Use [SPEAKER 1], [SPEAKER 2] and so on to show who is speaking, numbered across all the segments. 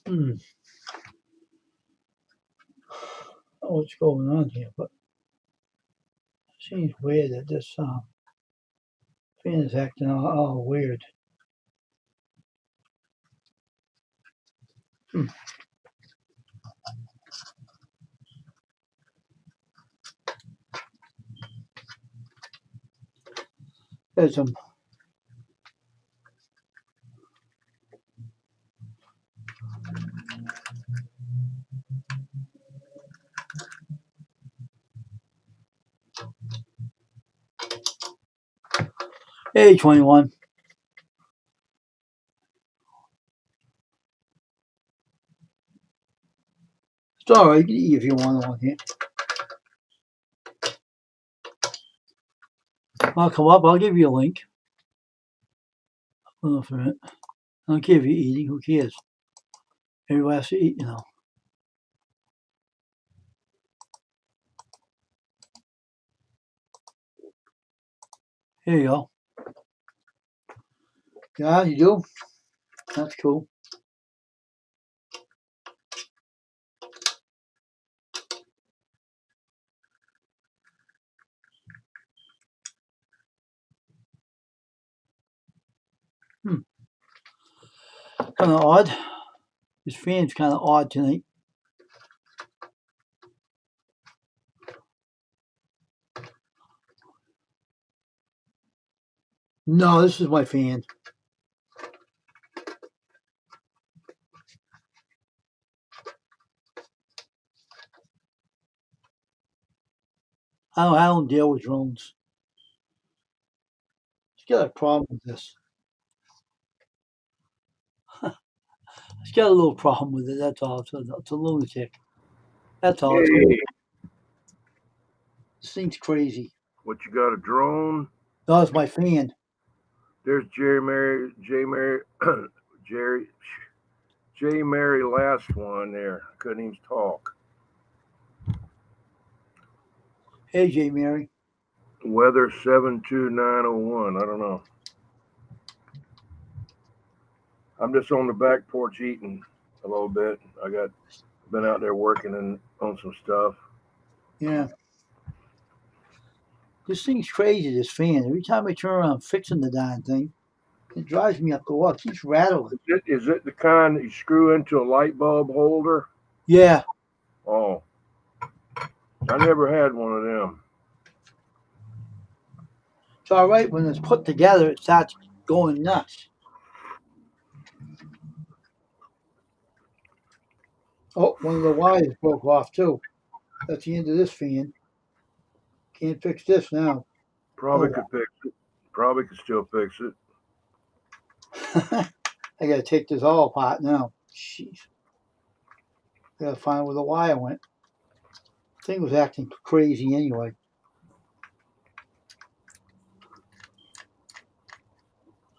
[SPEAKER 1] Hmm. Oh, what's going on here? But it seems weird that this fan is acting all weird. Hmm. There's some. Hey, 21. It's all right. You can eat if you want on here. I'll come up. I'll give you a link. For it. I don't care if you're eating. Who cares? Everybody has to eat, you know. Here you go. Yeah, you do? That's cool. Hmm. Kind of odd. This fan's kind of odd tonight. No, this is my fan. I don't deal with drones. It's got a problem with this. It's got a little problem with it. That's all. It's a lunatic. That's all.
[SPEAKER 2] Hey,
[SPEAKER 1] This thing's crazy.
[SPEAKER 2] what you got, a drone?
[SPEAKER 1] No, it's my fan.
[SPEAKER 2] There's Jerry, J. Mary last one there. Couldn't even talk.
[SPEAKER 1] Hey, J. Mary.
[SPEAKER 2] Weather 72901. I don't know. I'm just on the back porch eating a little bit. Been out there working on some stuff.
[SPEAKER 1] Yeah. This thing's crazy, this fan. Every time I turn around fixing the darn thing, it drives me up the wall. It keeps rattling.
[SPEAKER 2] Is it the kind that you screw into a light bulb holder?
[SPEAKER 1] Yeah.
[SPEAKER 2] Oh, I never had one of them.
[SPEAKER 1] It's all right when it's put together, it starts going nuts. Oh, one of the wires broke off too. That's the end of this fan. Can't fix this now.
[SPEAKER 2] Probably
[SPEAKER 1] Oh,
[SPEAKER 2] could fix it. Probably could still fix it.
[SPEAKER 1] I gotta take this all apart now. Jeez. Gotta find where the wire went. Thing was acting crazy anyway.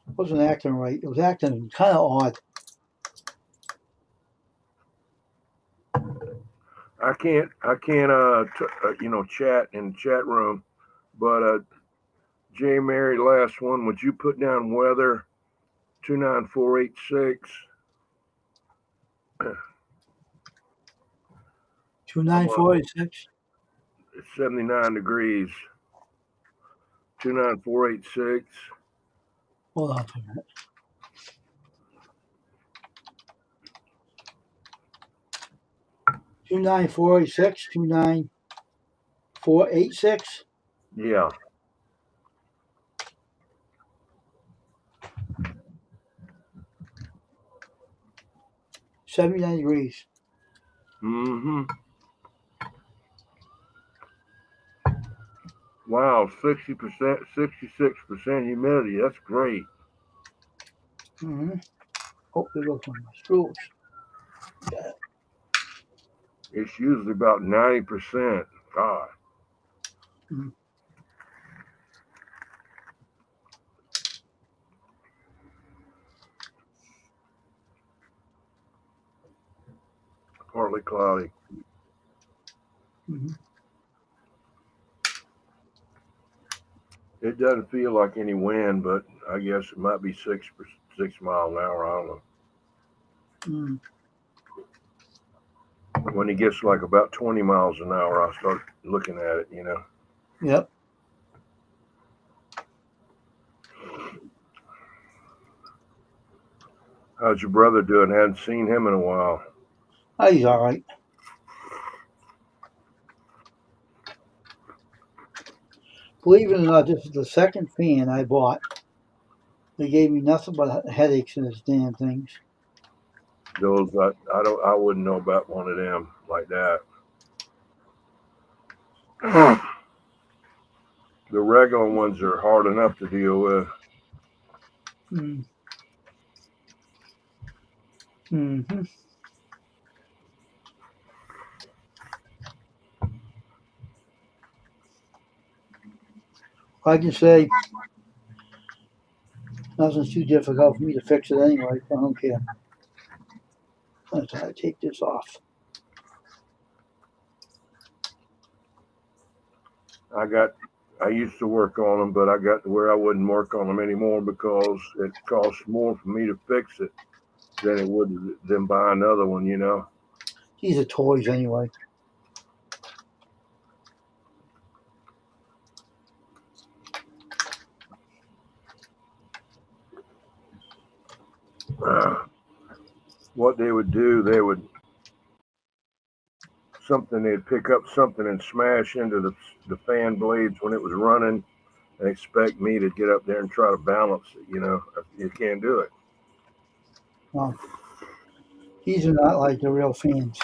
[SPEAKER 1] It wasn't acting right. It was acting kind of odd.
[SPEAKER 2] I can't chat in the chat room, but J Mary, last one. Would you put down weather 29486?
[SPEAKER 1] 29486.
[SPEAKER 2] It's 79 degrees. 29486.
[SPEAKER 1] Hold on for a minute. 29486. 29486.
[SPEAKER 2] Yeah.
[SPEAKER 1] 79 degrees.
[SPEAKER 2] Mm-hmm. Wow, 60%, 66% humidity. That's great.
[SPEAKER 1] Mm-hmm. Oh, there goes one of my screws. Yeah.
[SPEAKER 2] It's usually about 90%. God.
[SPEAKER 1] Mm-hmm.
[SPEAKER 2] Partly cloudy.
[SPEAKER 1] Mm-hmm.
[SPEAKER 2] It doesn't feel like any wind, but I guess it might be 6 miles an hour. I don't know.
[SPEAKER 1] Mm-hmm.
[SPEAKER 2] When he gets like about 20 miles an hour, I'll start looking at it, you know.
[SPEAKER 1] Yep.
[SPEAKER 2] How's your brother doing? Hadn't seen him in a while.
[SPEAKER 1] Oh, he's all right. Believe it or not, this is the second fan I bought. They gave me nothing but headaches in this damn things.
[SPEAKER 2] Those I wouldn't know about one of them like that. The regular ones are hard enough to deal with.
[SPEAKER 1] Mm. Mm-hmm. I can say nothing's too difficult for me to fix it anyway. I don't care. Let's try to take this off.
[SPEAKER 2] I used to work on them, but I got to where I wouldn't work on them anymore because it costs more for me to fix it than it would than buy another one, you know.
[SPEAKER 1] These are toys anyway.
[SPEAKER 2] What they would do, they'd pick up something and smash into the fan blades when it was running and expect me to get up there and try to balance it, you know. You can't do it.
[SPEAKER 1] Well, these are not like the real fans.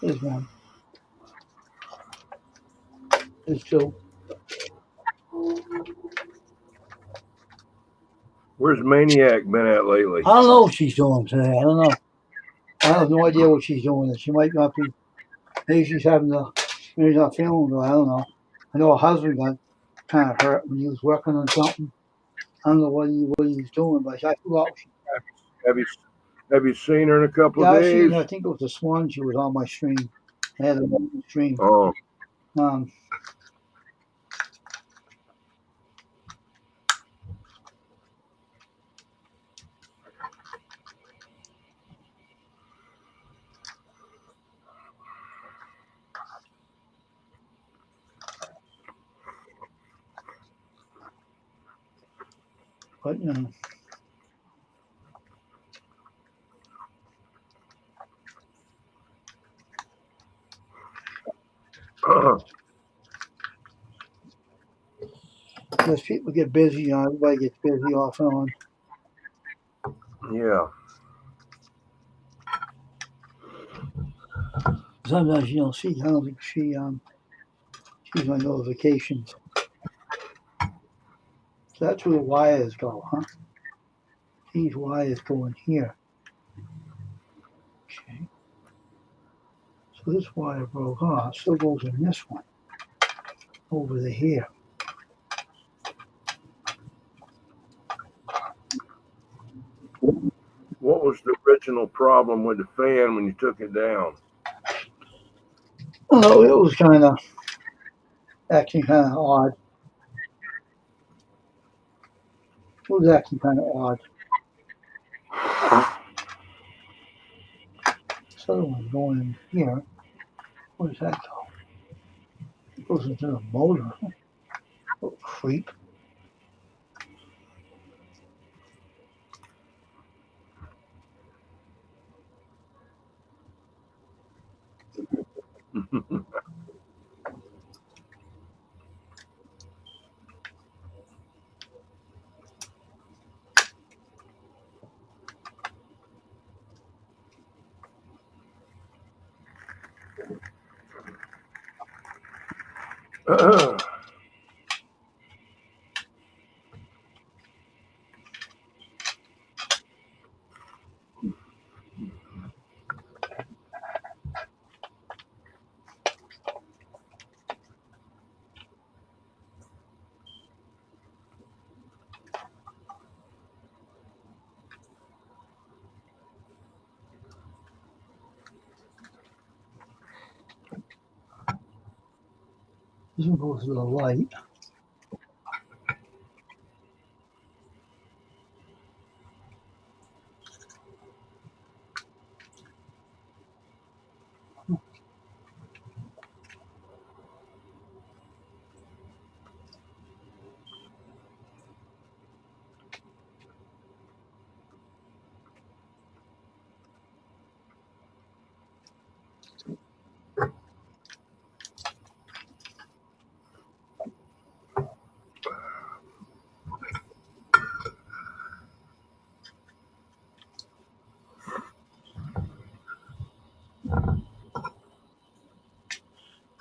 [SPEAKER 1] Here's one. There's two.
[SPEAKER 2] Where's Maniac been at lately?
[SPEAKER 1] I don't know what she's doing today. I don't know. I have no idea what she's doing. She might not be. Maybe she's maybe not feeling good. I don't know. I know her husband got kind of hurt when he was working on something. I don't know what he was doing, but I thought she.
[SPEAKER 2] Have you have you seen her in a couple of
[SPEAKER 1] Yeah, I seen
[SPEAKER 2] days?
[SPEAKER 1] her. I think it was this one. She was on my stream. I had a stream.
[SPEAKER 2] Oh,
[SPEAKER 1] Um, but as people get busy, everybody gets busy off and on.
[SPEAKER 2] yeah.
[SPEAKER 1] Sometimes you don't see. I don't think she sees my notifications. So that's where the wires go, huh? These wires go in here. Okay. So this wire broke off. Still goes in this one over to here.
[SPEAKER 2] What was the original problem with the fan when you took it down?
[SPEAKER 1] Oh, it was kind of acting kind of odd. It was acting kind of odd. This other one's going in here. Where does that go? It goes into the motor. Little creep. This one goes to the light.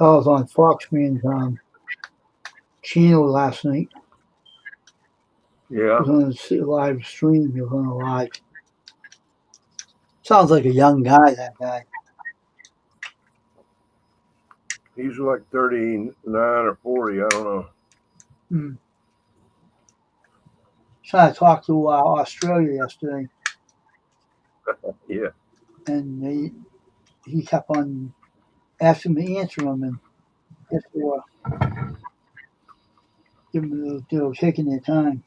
[SPEAKER 1] I was on Foxman's channel last night. He
[SPEAKER 2] Yeah,
[SPEAKER 1] was on a live stream. He was on a live. Sounds like a young guy, that guy.
[SPEAKER 2] he's like 39 or 40. I don't know.
[SPEAKER 1] Hmm. So I talked to Australia yesterday,
[SPEAKER 2] Yeah,
[SPEAKER 1] and he kept on asking me to answer them, and guess they were taking their time.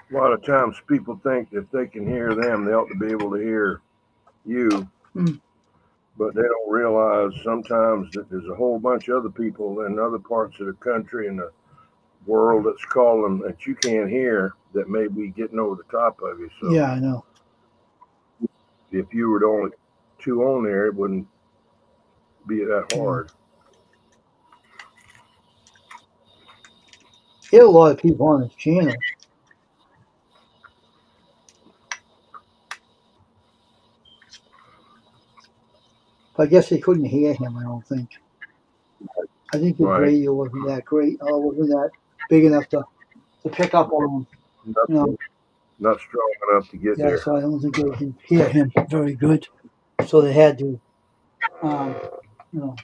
[SPEAKER 2] a lot of times people think if they can hear them, they ought to be able to hear you,
[SPEAKER 1] Hmm.
[SPEAKER 2] but they don't realize sometimes that there's a whole bunch of other people in other parts of the country and the world that's calling that you can't hear that may be getting over the top of you. So
[SPEAKER 1] Yeah, I know.
[SPEAKER 2] if you were the only two on there, it wouldn't be that hard.
[SPEAKER 1] He had a lot of people on his channel. But I guess they couldn't hear him, I don't think. I think his
[SPEAKER 2] Right.
[SPEAKER 1] radio wasn't that great, wasn't that big enough to pick up on him.
[SPEAKER 2] Not,
[SPEAKER 1] You know,
[SPEAKER 2] not strong enough to get
[SPEAKER 1] yeah,
[SPEAKER 2] there.
[SPEAKER 1] so I don't think they can hear him very good. So they had to, um, you know.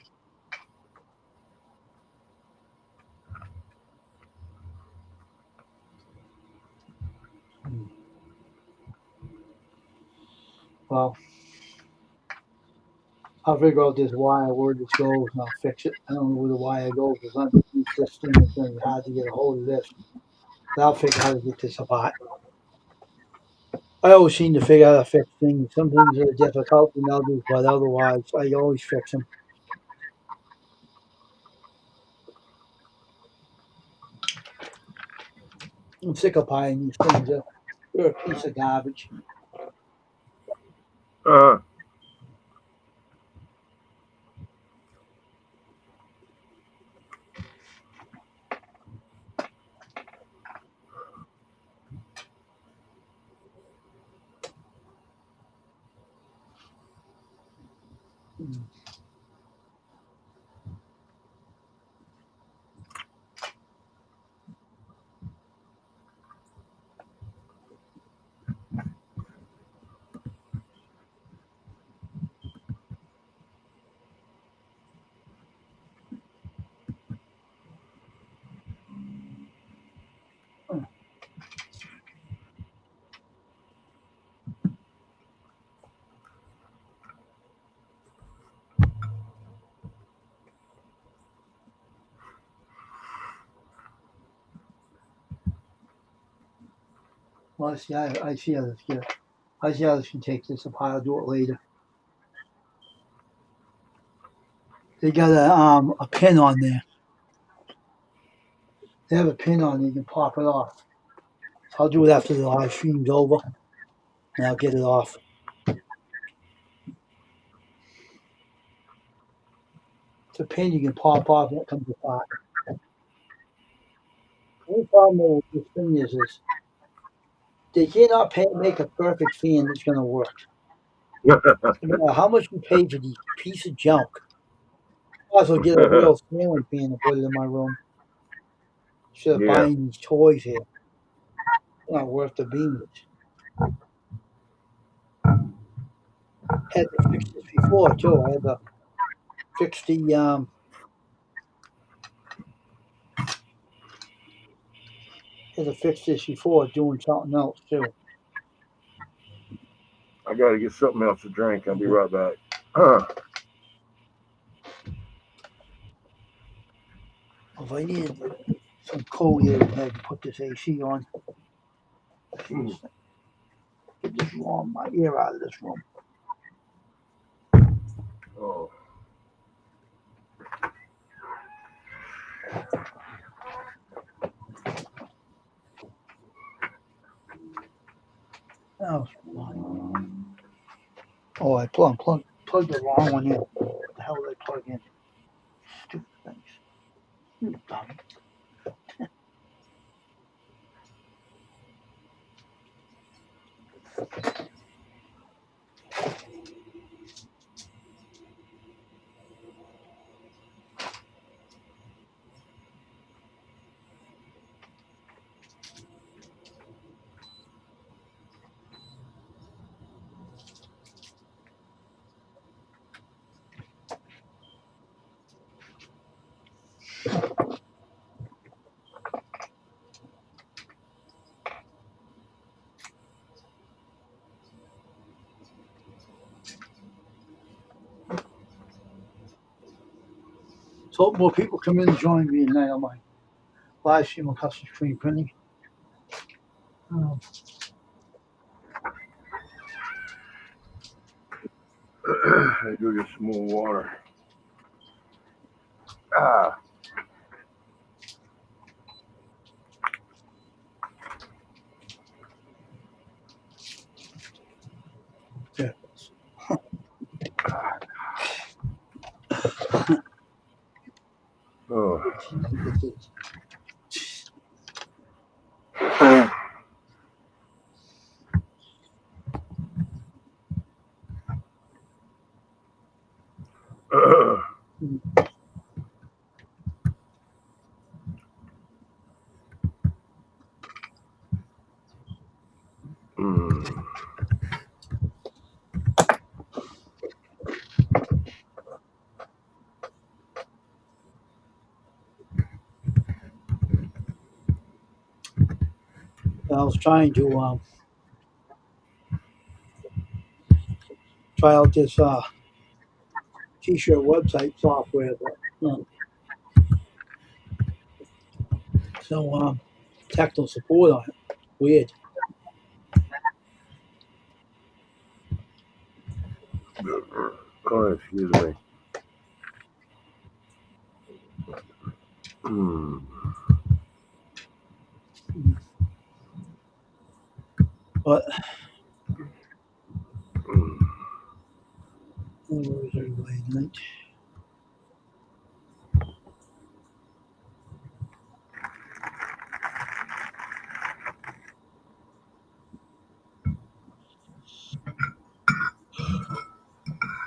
[SPEAKER 1] Well, I'll figure out this wire where this goes and I'll fix it. I don't know where the wire goes because underneath this thing it's going to be hard to get a hold of this. But I'll figure out how to get this apart. I always seem to figure out how to fix things. Some things are difficult than others, but otherwise I always fix them. I'm sick of buying these things. They're a piece of garbage.
[SPEAKER 2] Uh,
[SPEAKER 1] Well, I see how this get. I see how this can take this apart. I'll do it later. They got a pin on there. They have a pin on there. You can pop it off. So I'll do it after the live stream's over, and I'll get it off. It's a pin you can pop off and it comes apart. The only problem with this thing is they cannot make a perfect fan that's going to work. No matter how much you pay for the piece of junk, I also get a real ceiling fan and put it in my room instead of
[SPEAKER 2] yeah.
[SPEAKER 1] buying these toys here. not worth the beans. Had to fix this before too. I had to fix the had to fix this before doing something else too.
[SPEAKER 2] I got to get something else to drink. I'll be right back.
[SPEAKER 1] If I needed some cold air, I had to put this AC on. Get this room, my ear out of this room.
[SPEAKER 2] Oh.
[SPEAKER 1] Oh, oh, I plugged the wrong one in. What the hell did I plug in? Stupid things. You dumb. So hope more people come in and join me tonight on my live stream on custom screen printing.
[SPEAKER 2] I go get some more water. Ah.
[SPEAKER 1] Yeah.
[SPEAKER 2] Oh. Mm.
[SPEAKER 1] I was trying to try out this t-shirt website software, but so technical support on it. Weird.
[SPEAKER 2] Oh, excuse me. Mm.
[SPEAKER 1] But
[SPEAKER 2] Mm.
[SPEAKER 1] where is everybody tonight?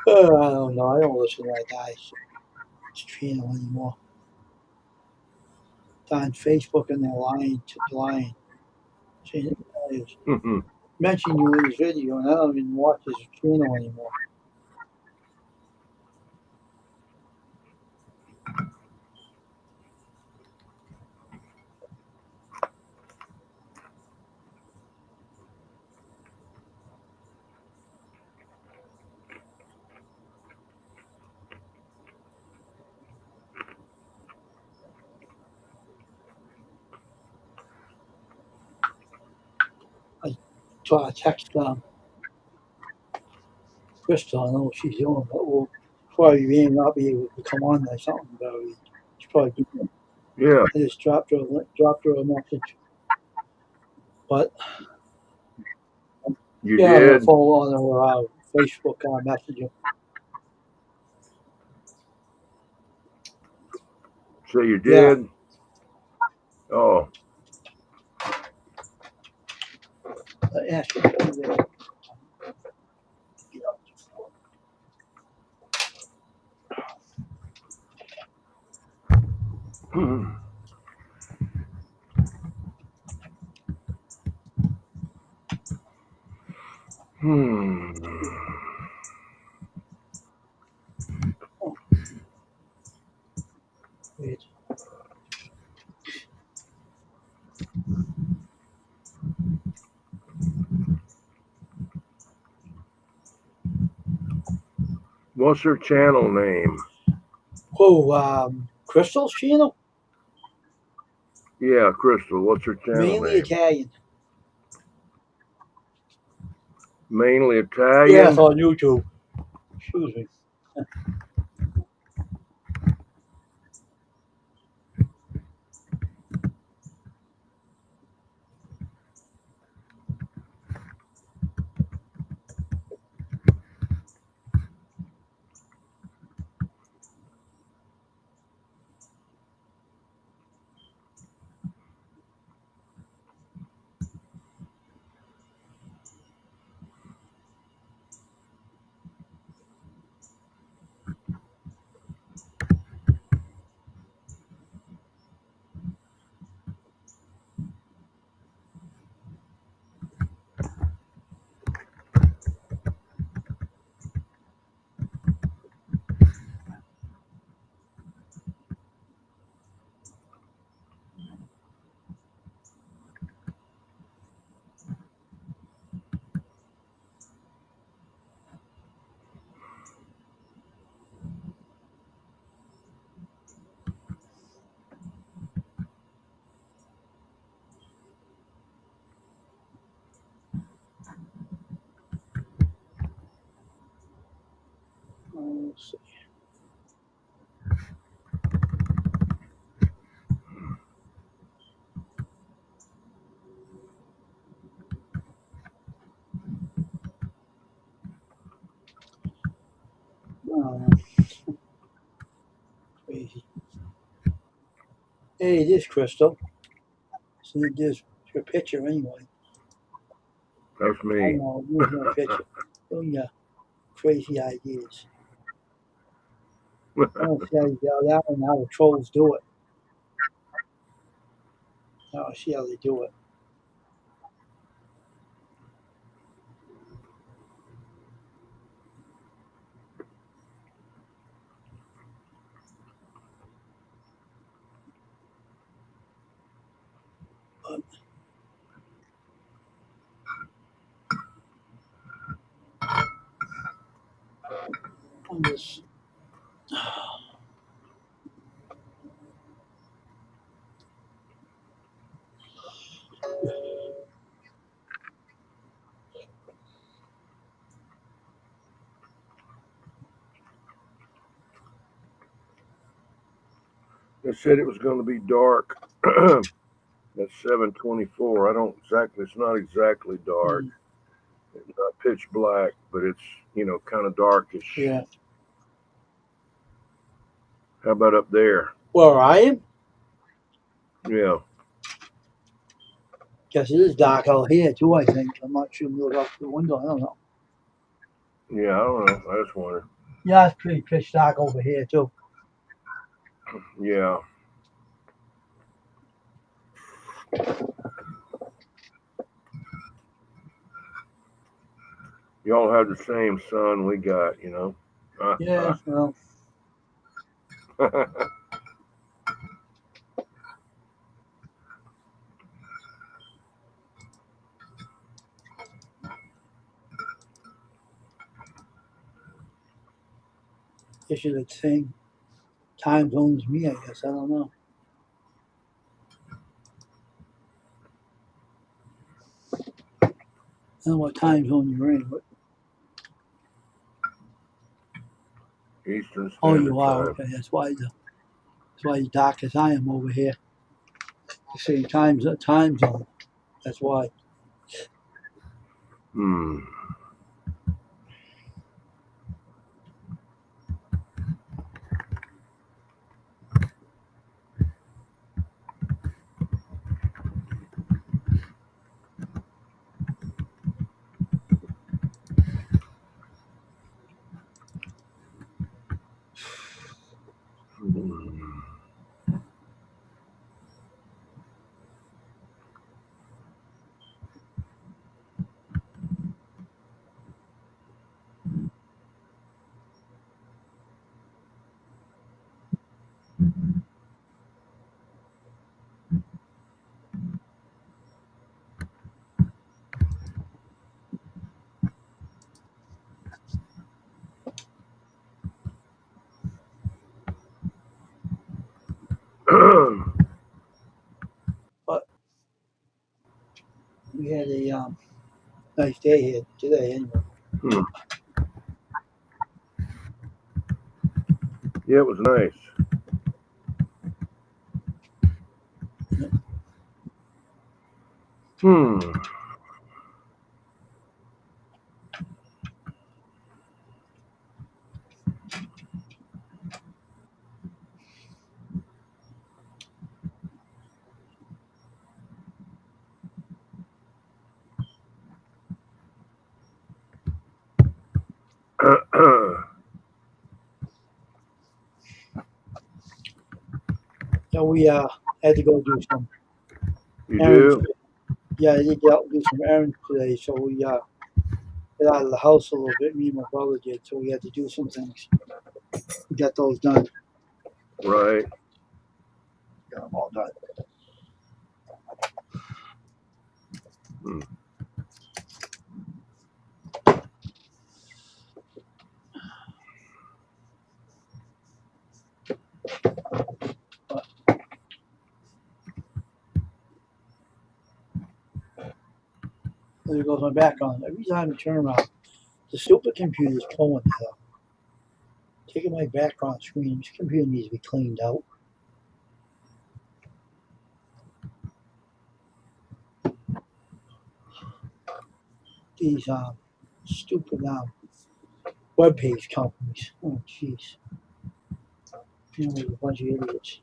[SPEAKER 1] I don't know. I don't listen to that guy's channel anymore. It's on Facebook and they're lying. See,
[SPEAKER 2] Mhm.
[SPEAKER 1] mention you in his video, and I don't even watch his channel anymore. So I text Crystal. I don't know what she's doing, but we'll probably may not be able to come on or something. But she's probably.
[SPEAKER 2] Yeah,
[SPEAKER 1] I just dropped her a message. But
[SPEAKER 2] you
[SPEAKER 1] yeah, I'm gonna
[SPEAKER 2] did.
[SPEAKER 1] follow on her Facebook messenger.
[SPEAKER 2] So you
[SPEAKER 1] Yeah.
[SPEAKER 2] did. Oh.
[SPEAKER 1] Yeah, she'll be there.
[SPEAKER 2] Mm. Hmm.
[SPEAKER 1] Wait.
[SPEAKER 2] What's her channel name?
[SPEAKER 1] Oh, Crystal's channel?
[SPEAKER 2] Yeah, Crystal. What's her channel
[SPEAKER 1] Mainly
[SPEAKER 2] name?
[SPEAKER 1] Italian.
[SPEAKER 2] Mainly
[SPEAKER 1] Yeah,
[SPEAKER 2] Italian.
[SPEAKER 1] it's on YouTube. Excuse me. Let's see. Crazy. Hey, it is Crystal. So there's your picture anyway.
[SPEAKER 2] That's
[SPEAKER 1] I
[SPEAKER 2] me.
[SPEAKER 1] don't know, use my picture. Doing your crazy ideas. I don't see how you get that one, how the trolls do it. I don't see how they do it. But on this,
[SPEAKER 2] They said it was going to be dark at 7:24. I don't exactly. It's not exactly dark. It's not pitch black, but it's kind of darkish.
[SPEAKER 1] yeah.
[SPEAKER 2] How about up there?
[SPEAKER 1] Where I am,
[SPEAKER 2] Yeah.
[SPEAKER 1] guess it is dark out here too, I think. I'm not sure. Look out the window. I don't know.
[SPEAKER 2] Yeah. I don't know. I just wonder.
[SPEAKER 1] Yeah, it's pretty pitch dark over here too.
[SPEAKER 2] Yeah. Y'all have the same sun we got.
[SPEAKER 1] Yeah, well, this is the same time zone as me, I guess. I don't know. I don't know what time zone you're in, but
[SPEAKER 2] Eastern
[SPEAKER 1] oh,
[SPEAKER 2] Standard
[SPEAKER 1] you are.
[SPEAKER 2] Time.
[SPEAKER 1] Okay, that's why you're dark as I am over here. The same time zone. That's why.
[SPEAKER 2] Hmm. Hmm.
[SPEAKER 1] nice day here today anyway.
[SPEAKER 2] Hmm. Yeah, it was nice. Hmm.
[SPEAKER 1] So we had to go do some
[SPEAKER 2] You
[SPEAKER 1] errands.
[SPEAKER 2] do?
[SPEAKER 1] Yeah, I did get out and do some errands today. So we got out of the house a little bit. Me and my brother did. So we had to do some things. We got those done.
[SPEAKER 2] Right.
[SPEAKER 1] Got them all done.
[SPEAKER 2] Hmm.
[SPEAKER 1] There goes my background. Every time I turn around, the stupid computer's pulling it up. Taking my background screen. This computer needs to be cleaned out. These stupid web page companies. Oh, jeez. You know, a bunch of idiots.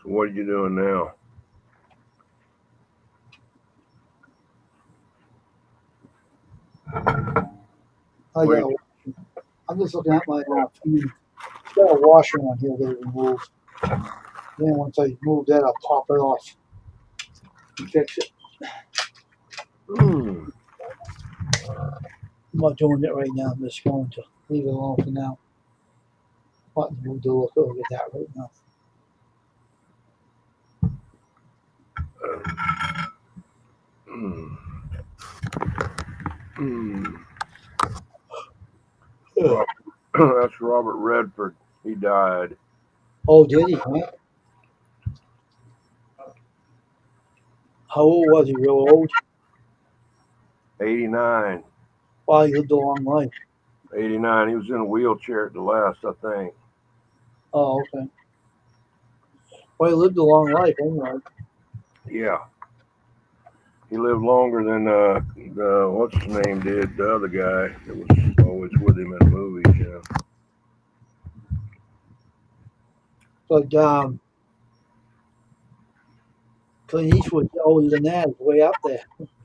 [SPEAKER 2] So what are you doing now? Wait.
[SPEAKER 1] I'm just looking at my feed. Got a washer on here that I removed. Then once I move that, I'll pop it off and fix it.
[SPEAKER 2] Hmm.
[SPEAKER 1] I'm not doing it right now. I'm just going to leave it alone for now. What we'll do, we'll look at that right now.
[SPEAKER 2] Hmm. Hmm.
[SPEAKER 1] Ugh.
[SPEAKER 2] That's Robert Redford. He died.
[SPEAKER 1] Oh, did he? Huh? How old was he? Real old?
[SPEAKER 2] 89.
[SPEAKER 1] Wow, he lived a long life.
[SPEAKER 2] 89. He was in a wheelchair at the last, I think.
[SPEAKER 1] Oh, okay. Well, he lived a long life anyway.
[SPEAKER 2] Yeah. He lived longer than the what's his name did, the other guy that was always with him in movies, you know.
[SPEAKER 1] But Clint Eastwood's older than that. He's way up there.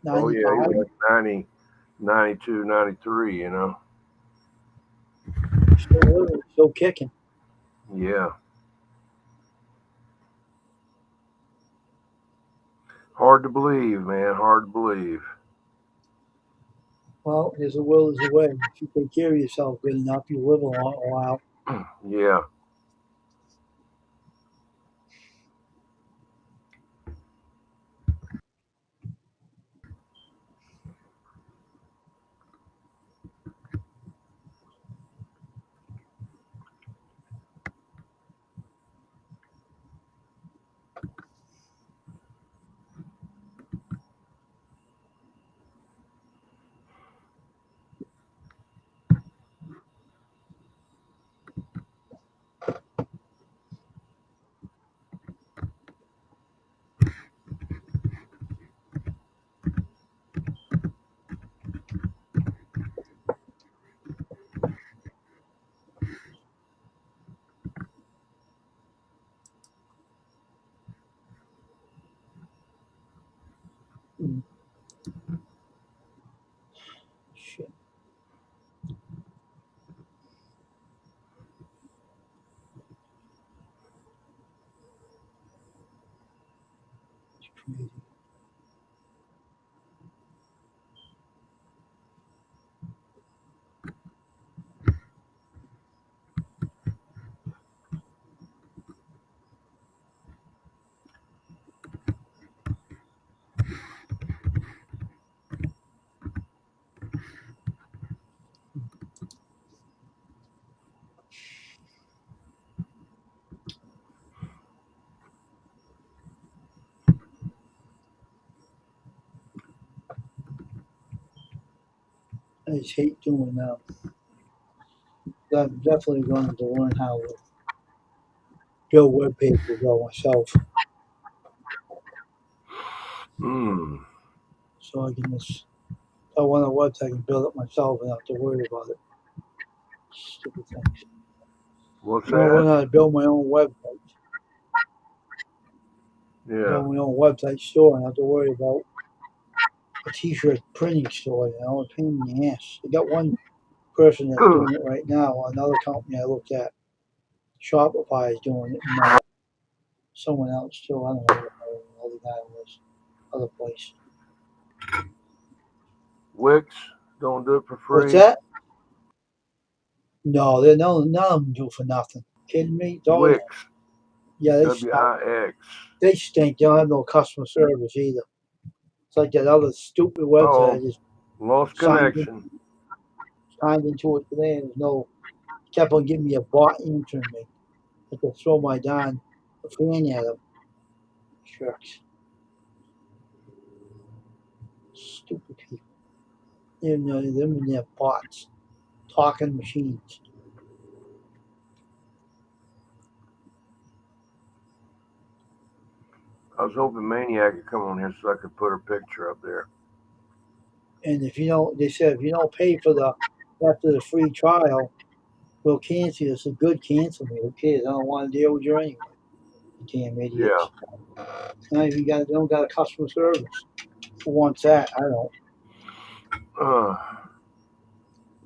[SPEAKER 2] Oh yeah, he
[SPEAKER 1] 95.
[SPEAKER 2] was like 90, 92, 93, you know.
[SPEAKER 1] Still living, still kicking.
[SPEAKER 2] Yeah. Hard to believe, man. Hard to believe.
[SPEAKER 1] Well, there's a will, there's a way. If you take care of yourself good enough, you live a while.
[SPEAKER 2] Yeah.
[SPEAKER 1] I just hate doing that. I'm definitely going to learn how to build web pages all myself, so I can just. If I want a website, I can build it myself and not have to worry about it. Stupid things.
[SPEAKER 2] What's
[SPEAKER 1] I want to learn
[SPEAKER 2] that?
[SPEAKER 1] how to build my own website.
[SPEAKER 2] Yeah.
[SPEAKER 1] Build my own website store and not have to worry about a t-shirt printing store. A pain in the ass. I got one person that's doing it right now. Another company I looked at, Shopify, is doing it. And someone else too. I don't know who the other guy was. Other place.
[SPEAKER 2] Wix don't do it for free.
[SPEAKER 1] What's that? No, none of them do for nothing. Kidding me?
[SPEAKER 2] Wix.
[SPEAKER 1] Yeah, they
[SPEAKER 2] W-I-X.
[SPEAKER 1] They stink. They don't have no customer service either. It's like that other stupid website. I just
[SPEAKER 2] Lost connection.
[SPEAKER 1] signed into it today, and there's no. Kept on giving me a bot answering me. I could throw my darn fan at them. Shucks. Stupid people. Them and their bots. Talking machines.
[SPEAKER 2] I was hoping Maniac could come on here so I could put her picture up there.
[SPEAKER 1] And if you don't, they said if you don't pay for after the free trial, we'll cancel you. It's a good cancel me. Who cares? I don't want to deal with you anyway. You damn idiots.
[SPEAKER 2] Yeah.
[SPEAKER 1] Now if they don't got a customer service. Who wants that? I don't. I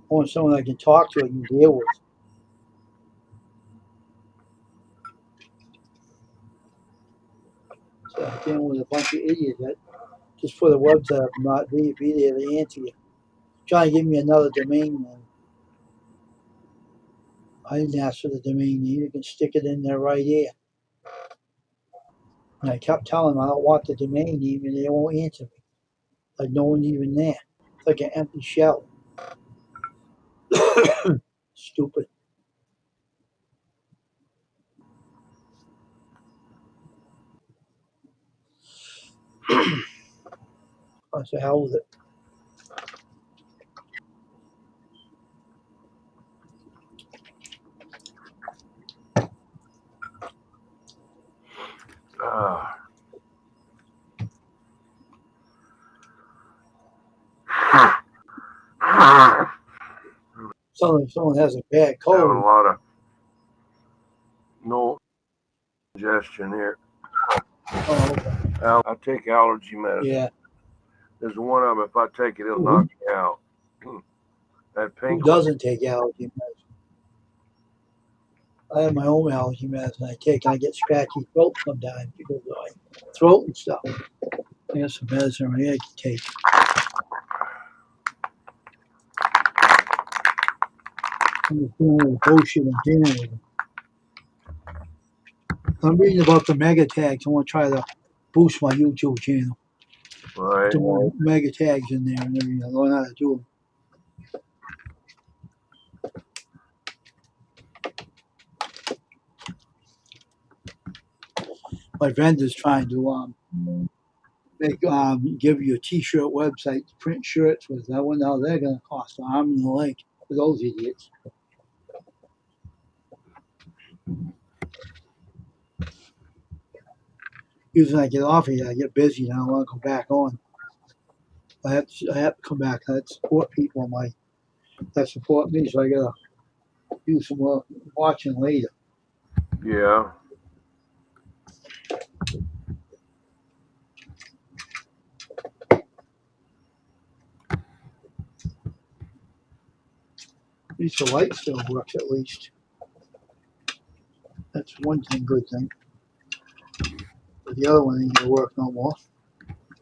[SPEAKER 1] want someone I can talk to, I can deal with. So I'm dealing with a bunch of idiots that just put a website up and not be there to answer you. Trying to give me another domain name. I didn't ask for the domain name. You can stick it in there right here. And I kept telling them I don't want the domain name, and they won't answer me. Like no one's even there. It's like an empty shell. Stupid. I said, hell with it. Someone has a bad
[SPEAKER 2] Having a
[SPEAKER 1] cold.
[SPEAKER 2] lot of no congestion here.
[SPEAKER 1] Oh, okay.
[SPEAKER 2] I take allergy medicine.
[SPEAKER 1] Yeah.
[SPEAKER 2] There's one of them, if I take it, it'll knock me out. That
[SPEAKER 1] Who
[SPEAKER 2] pink
[SPEAKER 1] doesn't take allergy medicine? I have my own allergy medicine I take. I get scratchy throat sometimes because of my throat and stuff. I got some medicine right here I can take. I'm just doing all the bullshit I'm dealing with. I'm reading about the mega tags. I want to try to boost my YouTube channel.
[SPEAKER 2] Right.
[SPEAKER 1] Put more mega tags in there and everything. I learn how to do them. My vendor's trying to give you a t-shirt website to print shirts with. I wonder how they're going to cost an arm and a leg for those idiots. Usually I get off of here, I get busy and I want to go back on. I have to come back. I have to support people that support me, so I got to do some watching later.
[SPEAKER 2] Yeah.
[SPEAKER 1] At least the light still works at least. That's one thing, good thing. But the other one ain't going to work no more.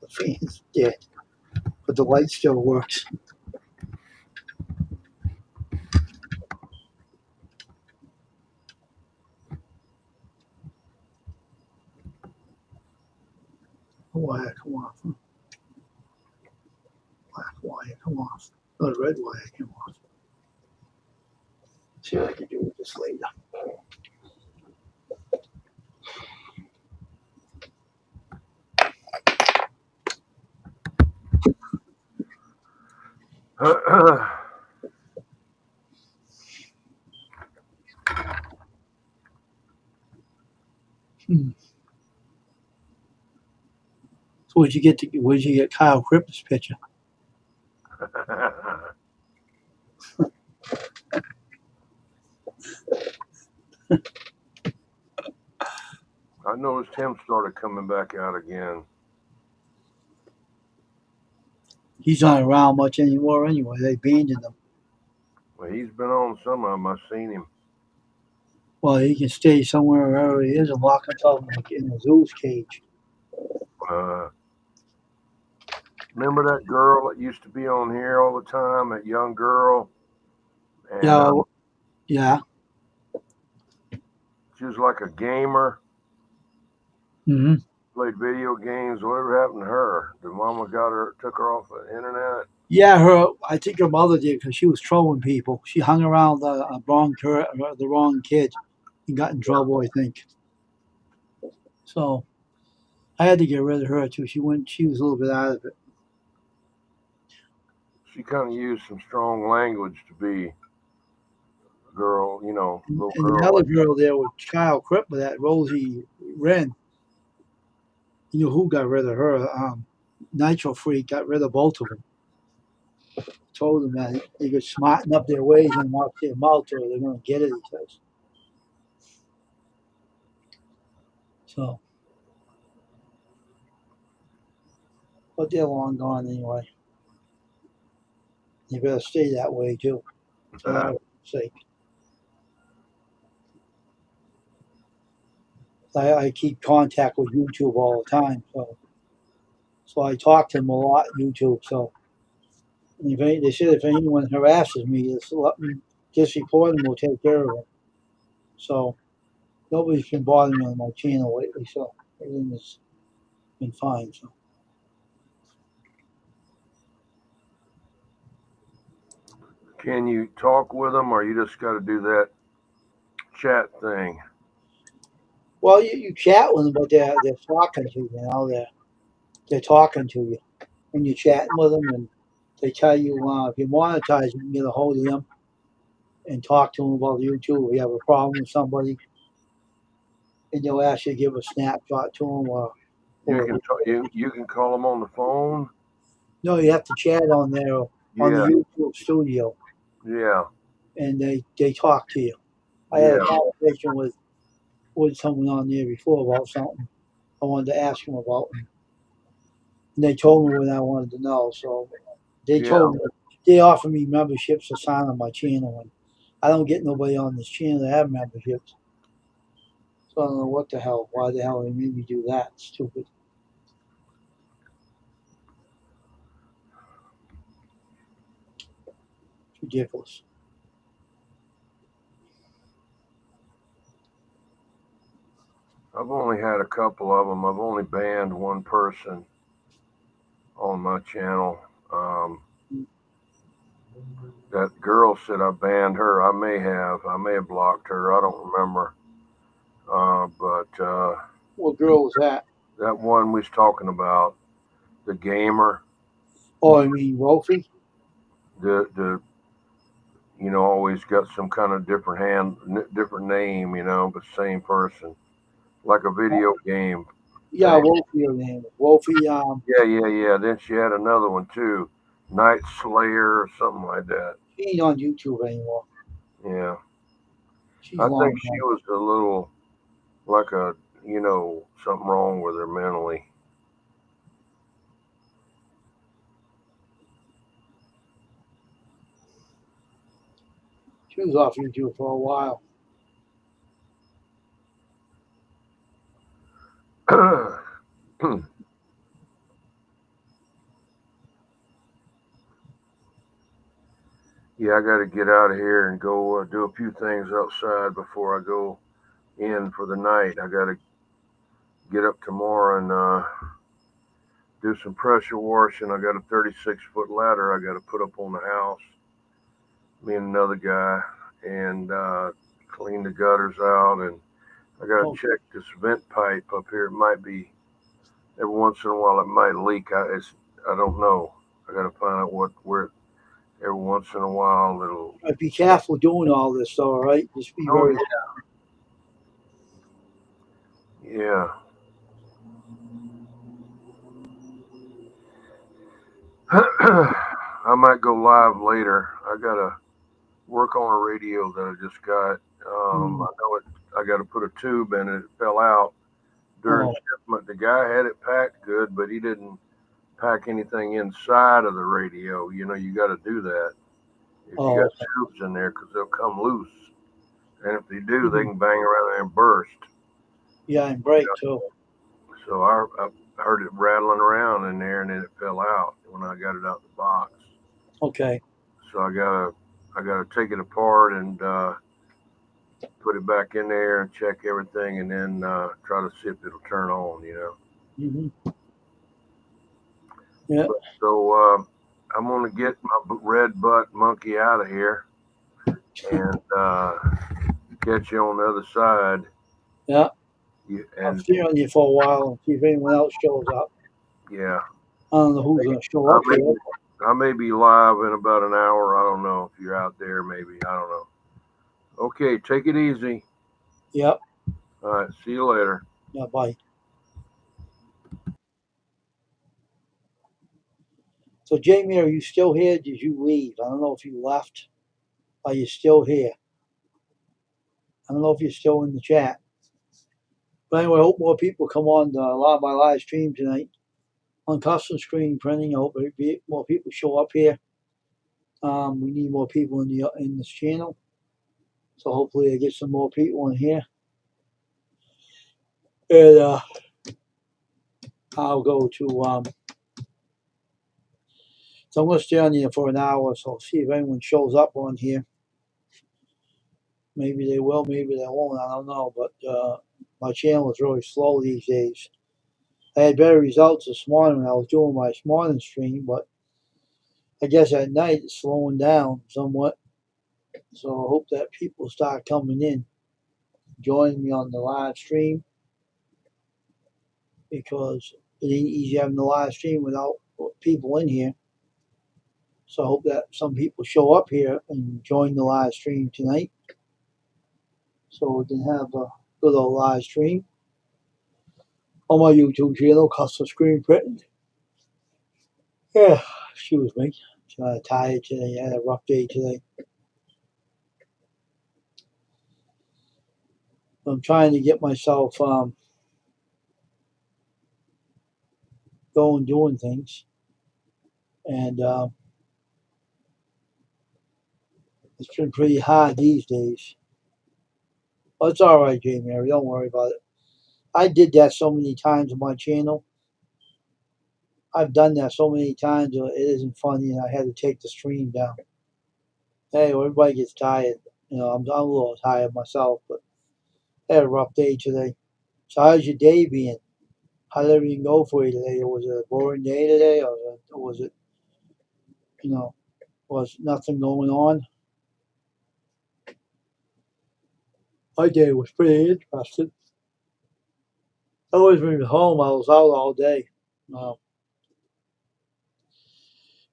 [SPEAKER 1] The fan's dead. But the light still works. Wire, come off. Black wire, come off. Oh, the red wire, come off. See what I can do with this later. Hmm. So where'd you get Kyle Cripps' picture?
[SPEAKER 2] I noticed him started coming back out again.
[SPEAKER 1] He's not around much anymore anyway. They abandoned him.
[SPEAKER 2] Well, he's been on some of them. I've seen him.
[SPEAKER 1] Well, he can stay somewhere wherever he is and lock himself in a zoo's cage.
[SPEAKER 2] Uh, Remember that girl that used to be on here all the time? That young girl, and
[SPEAKER 1] Yeah, yeah.
[SPEAKER 2] she was like a gamer,
[SPEAKER 1] Hmm.
[SPEAKER 2] played video games. Whatever happened to her? The mama took her off the internet.
[SPEAKER 1] Yeah, I think her mother did because she was trolling people. She hung around the wrong kid and got in trouble, I think. So I had to get rid of her too. She was a little bit out of it.
[SPEAKER 2] She kind of used some strong language to be a girl, little
[SPEAKER 1] And the
[SPEAKER 2] girl.
[SPEAKER 1] other girl there was Kyle Cripps, that Rosie Wren. You know who got rid of her? Nitro Freak got rid of both of them. Told them that they could smarten up their ways and watch their mouth or they're going to get it, he says. So, but they're long gone anyway. You better stay that way too, for their sake. I keep contact with YouTube all the time, so I talk to them a lot. YouTube. So they said if anyone harasses me, just report them. We'll take care of them. So nobody's been bothering me on my channel lately. So everything has been fine. So
[SPEAKER 2] Can you talk with them, or you just got to do that chat thing?
[SPEAKER 1] well, you chat with them, but they're talking to you. You know they're talking to you when you're chatting with them, and they tell you if you monetize, you can get a hold of them and talk to them about YouTube. If you have a problem with somebody, and they'll ask you to give a snapshot to them
[SPEAKER 2] You
[SPEAKER 1] or
[SPEAKER 2] can talk, you can call them on the phone.
[SPEAKER 1] no, you have to chat on there on the
[SPEAKER 2] Yeah,
[SPEAKER 1] YouTube studio,
[SPEAKER 2] yeah,
[SPEAKER 1] and they talk to you. I had a
[SPEAKER 2] yeah,
[SPEAKER 1] conversation with someone on there before about something I wanted to ask them about, and they told me what I wanted to know. So they
[SPEAKER 2] yeah.
[SPEAKER 1] told me they offer me memberships to sign on my channel, and I don't get nobody on this channel that have memberships. So I don't know what the hell, why the hell they made me do that. Stupid. It's ridiculous.
[SPEAKER 2] I've only had a couple of them. I've only banned one person on my channel. That girl said I banned her. I may have. I may have blocked her. I don't remember. But
[SPEAKER 1] What girl was that?
[SPEAKER 2] that one we was talking about, the gamer,
[SPEAKER 1] Oh, I mean Wolfie?
[SPEAKER 2] the always got some kind of different name, but same person, like a video game
[SPEAKER 1] Yeah,
[SPEAKER 2] thing.
[SPEAKER 1] Wolfie her name. Wolfie,
[SPEAKER 2] Yeah, yeah, yeah. Then she had another one too, Night Slayer or something like that.
[SPEAKER 1] she ain't on YouTube anymore.
[SPEAKER 2] Yeah,
[SPEAKER 1] She's
[SPEAKER 2] I think
[SPEAKER 1] long
[SPEAKER 2] she
[SPEAKER 1] gone.
[SPEAKER 2] was a little like something wrong with her mentally.
[SPEAKER 1] She was off YouTube for a while.
[SPEAKER 2] Yeah, I got to get out of here and go do a few things outside before I go in for the night. I got to get up tomorrow and do some pressure washing. I got a 36-foot ladder I got to put up on the house. Me and another guy, and clean the gutters out. And I got to
[SPEAKER 1] Oh,
[SPEAKER 2] check this vent pipe up here. It might be every once in a while it might leak. I don't know. I got to find out where every once in a while it'll.
[SPEAKER 1] Be careful doing all this, though. All right, just be
[SPEAKER 2] Oh
[SPEAKER 1] very.
[SPEAKER 2] yeah. I might go live later. I gotta work on a radio that I just got. I know it. I got to put a tube in it. It fell out during
[SPEAKER 1] Oh,
[SPEAKER 2] shipment. The guy had it packed good, but he didn't pack anything inside of the radio. You know, you got to do that if you
[SPEAKER 1] oh,
[SPEAKER 2] got tubes in there because they'll come loose. And if they do, they
[SPEAKER 1] mhm.
[SPEAKER 2] can bang around there and burst.
[SPEAKER 1] Yeah, and break too.
[SPEAKER 2] So I heard it rattling around in there, and then it fell out when I got it out the box.
[SPEAKER 1] Okay.
[SPEAKER 2] So I gotta take it apart and put it back in there and check everything, and then try to see if it'll turn on. You know.
[SPEAKER 1] Hmm. Yeah.
[SPEAKER 2] So I'm gonna get my red butt monkey out of here and catch you on the other side.
[SPEAKER 1] Yeah. I'll
[SPEAKER 2] And
[SPEAKER 1] stay on you for a while and see if anyone else shows up.
[SPEAKER 2] yeah,
[SPEAKER 1] I don't know who's going to show
[SPEAKER 2] I
[SPEAKER 1] up
[SPEAKER 2] may
[SPEAKER 1] here.
[SPEAKER 2] I may be live in about an hour. I don't know if you're out there. Maybe I don't know. Okay, take it easy.
[SPEAKER 1] Yep.
[SPEAKER 2] All right, see you later.
[SPEAKER 1] Yeah, bye. So, Jamie, are you still here? Did you leave? I don't know if you left. Are you still here? I don't know if you're still in the chat. But anyway, I hope more people come on a lot of my live stream tonight on custom screen printing. I hope more people show up here. We need more people in this channel, so hopefully I get some more people in here. And I'll go to. So I'm going to stay on here for an hour, so see if anyone shows up on here. Maybe they will, maybe they won't. I don't know, but my channel is really slow these days. I had better results this morning when I was doing my morning stream, but I guess at night it's slowing down somewhat. So I hope that people start coming in, joining me on the live stream, because it ain't easy having the live stream without people in here. So I hope that some people show up here and join the live stream tonight, so we can have a good old live stream on my YouTube channel, Custom Screen Printing. Yeah, excuse me. I'm tired today. I had a rough day today. I'm trying to get myself going, doing things, and it's been pretty hard these days. But it's all right, J Mary. Don't worry about it. I did that so many times on my channel. I've done that so many times. It isn't funny, and I had to take the stream down. Hey, everybody gets tired. You know, I'm a little tired myself, but I had a rough day today. So how's your day being? How did everything go for you today? Was it a boring day today, or was it, you know, was nothing going on? My day was pretty interesting. I was home. I was out all day. Uh,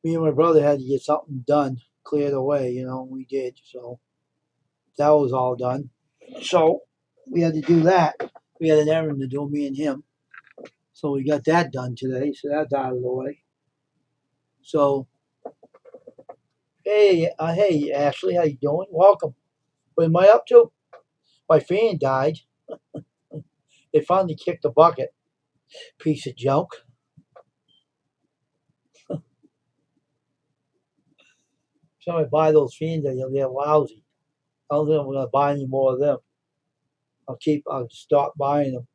[SPEAKER 1] Me and my brother had to get something done, cleared away, and we did. So that was all done. So we had to do that. We had an errand to do, me and him. So we got that done today. So that's out of the way. So hey, Ashley, how you doing? Welcome. What am I up to? My fan died. They finally kicked the bucket. Piece of junk. So I buy those fans, they're lousy. I don't think I'm gonna buy any more of them. I'll stop buying them.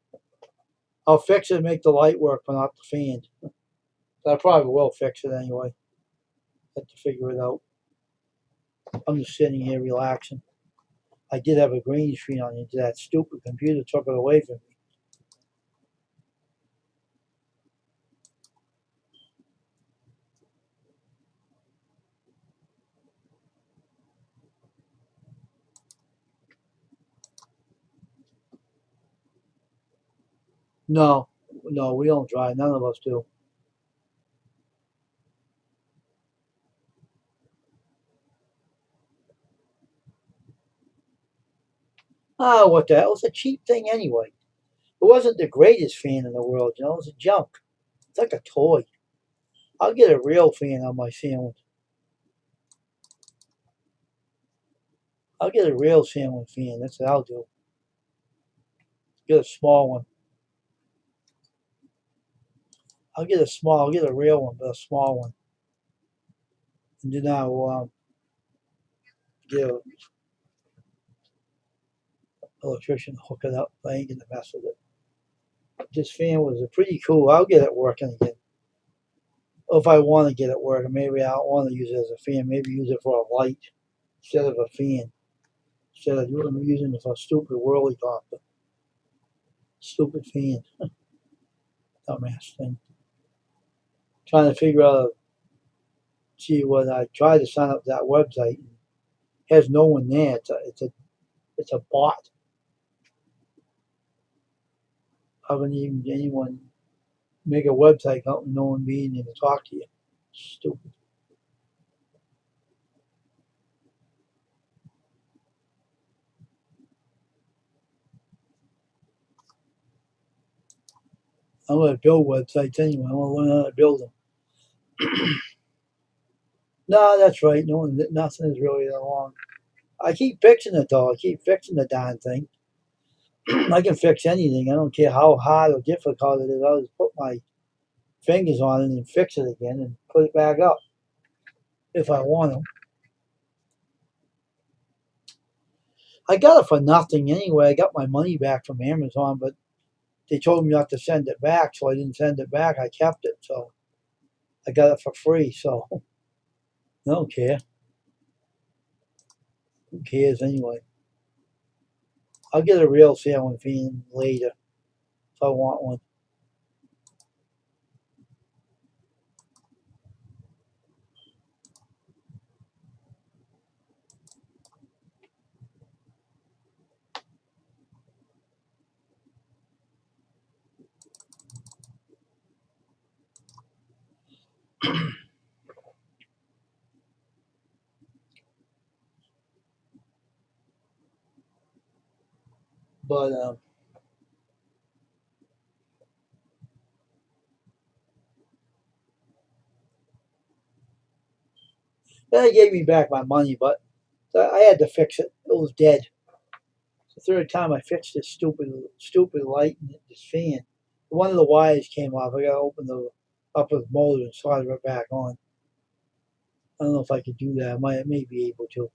[SPEAKER 1] I'll fix it and make the light work, but not the fan. I probably will fix it anyway. Have to figure it out. I'm just sitting here relaxing. I did have a green screen on it. That stupid computer took it away from me. No, no, we don't drive. None of us do. Ah, what the hell? It was a cheap thing anyway. It wasn't the greatest fan in the world, you know. It was a junk. It's like a toy. I'll get a real fan on my sandwich. I'll get a real sandwich fan. That's what I'll do. Get a small one. I'll get a real one, but a small one. And then I'll get an electrician to hook it up. I ain't gonna mess with it. This fan was pretty cool. I'll get it working again. If I want to get it working, maybe I don't want to use it as a fan. Maybe use it for a light instead of a fan. Instead of using it for a stupid whirly copter. Stupid fan. Dumbass thing. Trying to figure out, see what I tried to sign up to that website. It has no one there. It's a bot. How can even anyone make a website out and no one being there to talk to you? Stupid. I'm going to build websites anyway. I want to learn how to build them. No, that's right. Nothing is really that wrong. I keep fixing it though. I keep fixing the darn thing. I can fix anything. I don't care how hard or difficult it is. I'll just put my fingers on it and fix it again and put it back up if I want to. I got it for nothing anyway. I got my money back from Amazon, but they told me not to send it back, so I didn't send it back. I kept it, so I got it for free. So I don't care. Who cares anyway? I'll get a real sailing fan later if I want one. But they gave me back my money, but I had to fix it. It was dead. It's the third time I fixed this stupid light and this fan. One of the wires came off. I got to open the upper motor and solder it back on. I don't know if I could do that. I may be able to,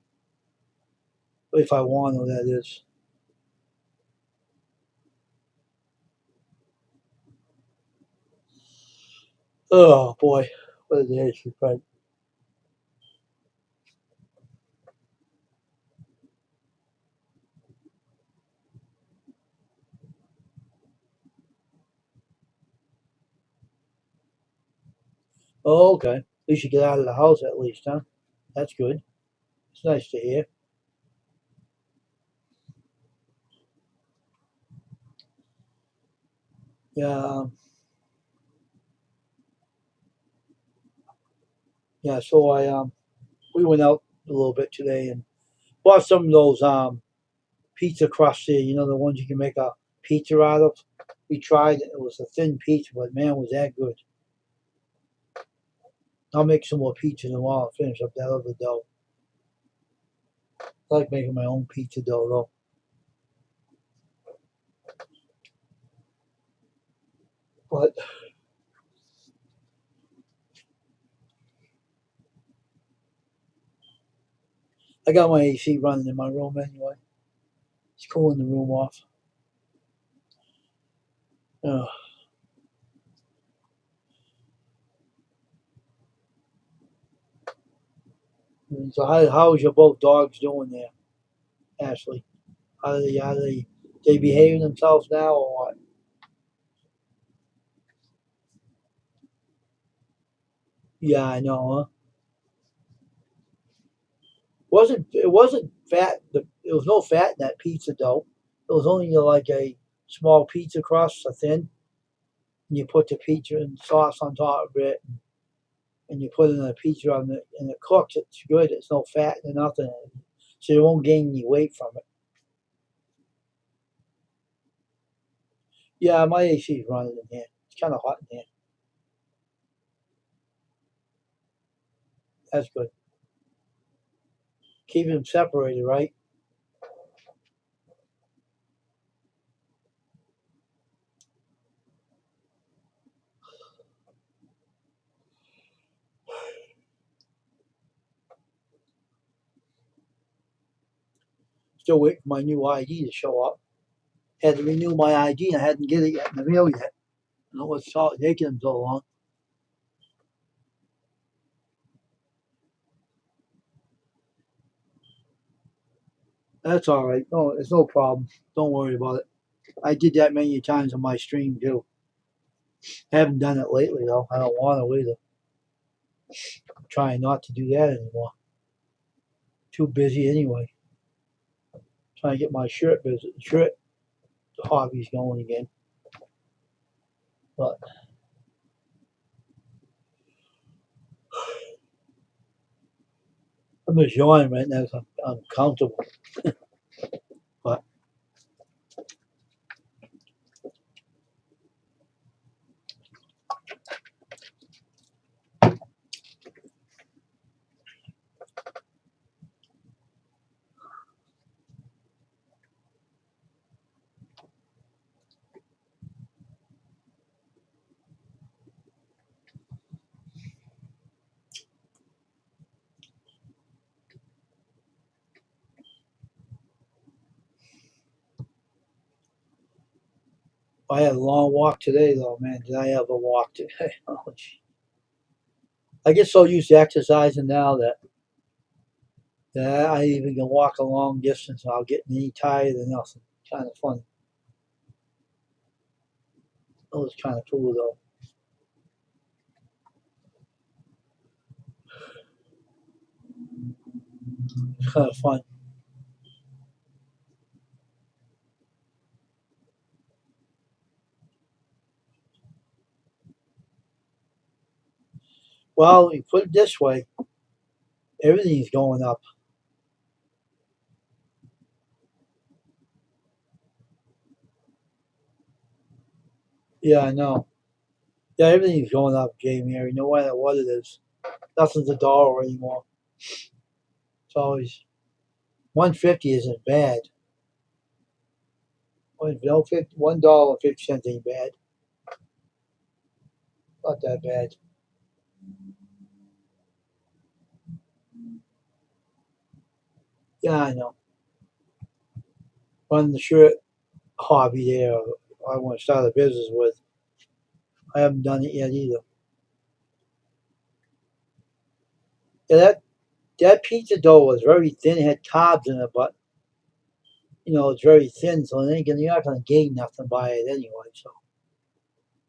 [SPEAKER 1] if I want to. That is. Oh boy, what a day she's right. Oh, okay. At least you get out of the house at least, huh? That's good. It's nice to hear. Yeah, yeah. So we went out a little bit today and bought some of those pizza crusts there. You know, the ones you can make a pizza out of. We tried it. It was a thin pizza, but man, was that good. I'll make some more pizza tomorrow and finish up that other dough. I like making my own pizza dough though. But I got my AC running in my room anyway. It's cooling the room off. Uh, so how's your both dogs doing there, Ashley? They behaving themselves now or what? Yeah, I know, huh? It wasn't fat. There was no fat in that pizza dough. It was only like a small pizza crust, a thin, and you put the pizza and sauce on top of it, and you put it in a pizza on it, and it cooks. It's good. It's no fat and nothing, so you won't gain any weight from it. Yeah, my AC is running in here. It's kind of hot in here. That's good. Keep them separated, right? Still waiting for my new ID to show up. Had to renew my ID and I hadn't get it yet in the mail yet. I don't know what's taking them so long. That's all right. No, it's no problem. Don't worry about it. I did that many times on my stream too. Haven't done it lately though. I don't want to either. I'm trying not to do that anymore. Too busy anyway. Trying to get my shirt hobbies going again. But I'm just yawning right now because I'm comfortable. But I had a long walk today though, man. Did I ever walk today? Oh, I get so used to exercising now that I even can walk a long distance without getting any tired or nothing. Kind of funny. It was kind of cool though. It's kind of fun. Well, you put it this way, everything's going up. Yeah, I know. Yeah, everything's going up, Jamie. No matter what it is, nothing's a dollar anymore. It's always 150 isn't bad. $1.50 ain't bad. Not that bad. Yeah, I know. Running the shirt hobby there, I want to start a business with. I haven't done it yet either. Yeah, that pizza dough was very thin. It had carbs in it, but it's very thin, so you're not gonna gain nothing by it anyway.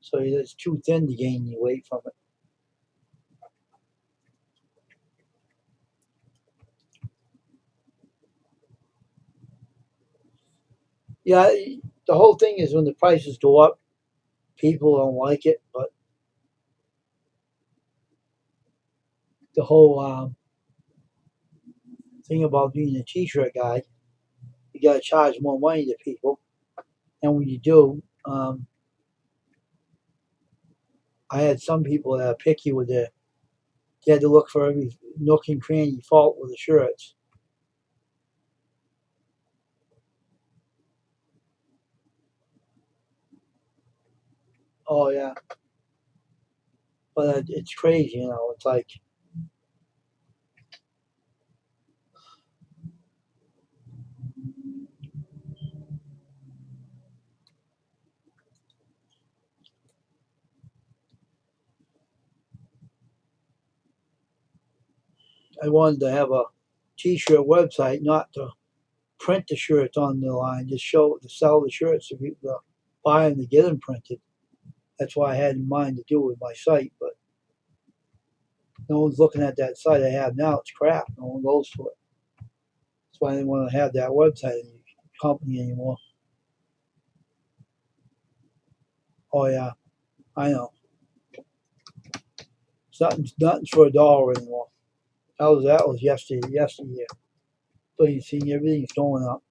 [SPEAKER 1] So it's too thin to gain any weight from it. Yeah, the whole thing is when the prices go up, people don't like it, but the whole thing about being a t-shirt guy, you got to charge more money to people, and when you do, I had some people that are picky with their. They had to look for every nook and cranny fault with the shirts. Oh yeah, but it's crazy, It's like I wanted to have a t-shirt website, not to print the shirts on the line, just sell the shirts to people to buy them to get them printed. That's why I had in mind to do it with my site, but no one's looking at that site I have now. It's crap. No one goes to it. That's why I didn't want to have that website in the company anymore. Oh yeah, I know. Nothing's for a dollar anymore. That was yesterday. So you see, everything's going up.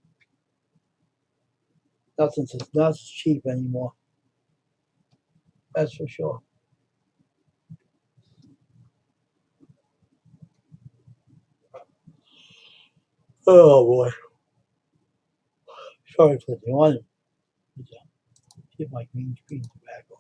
[SPEAKER 1] Nothing's cheap anymore. That's for sure. Oh boy. Sorry for the one. Get my green screen back on.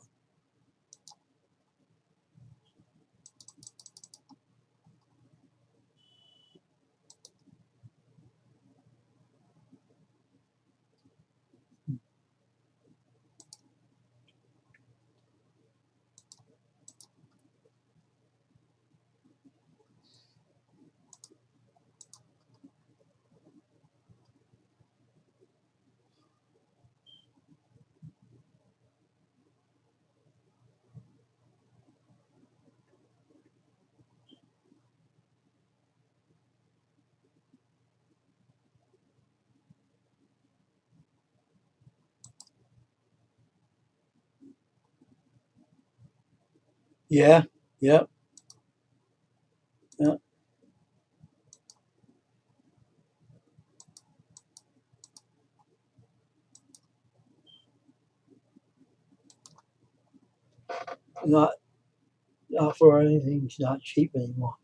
[SPEAKER 1] Yeah, yeah, yeah. Not not for anything. It's not cheap anymore.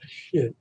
[SPEAKER 1] Shit.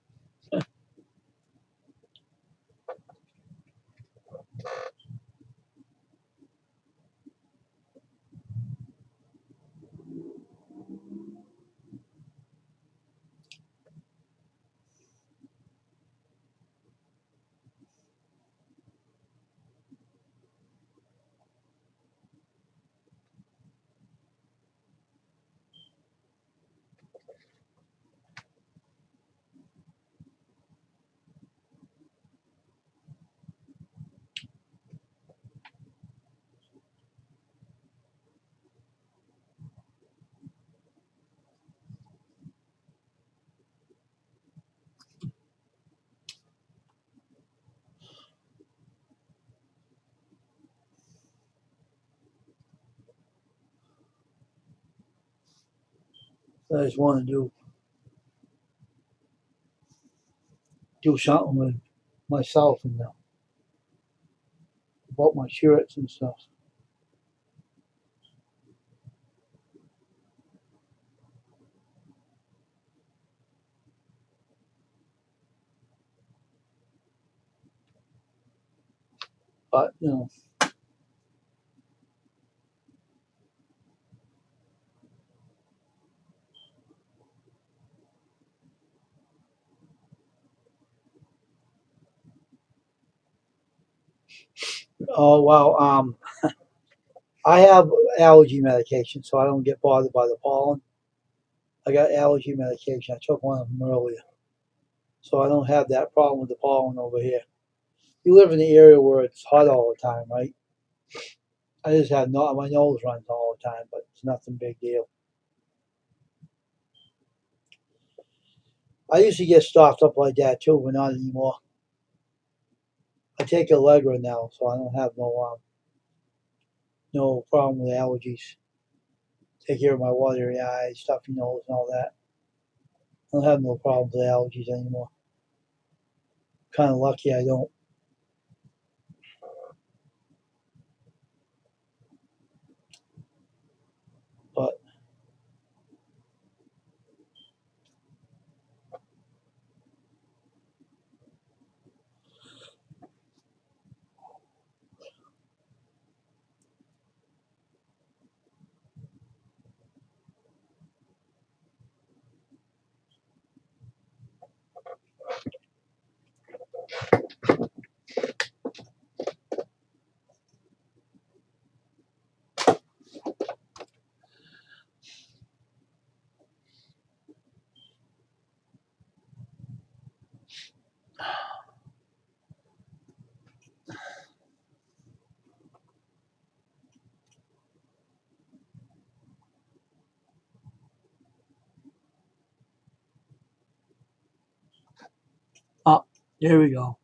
[SPEAKER 1] I just want to do something with myself and about my shirts and stuff. But oh wow. I have allergy medication, so I don't get bothered by the pollen. I got allergy medication. I took one of them earlier, so I don't have that problem with the pollen over here. You live in the area where it's hot all the time, right? I just have no, my nose runs all the time, but it's nothing big deal. I used to get stuffed up like that too, but not anymore. I take Allegra now, so I don't have no problem with allergies. Take care of my watery eyes, stuffy nose, and all that. I don't have no problems with allergies anymore. Kind of lucky I don't. But There we go.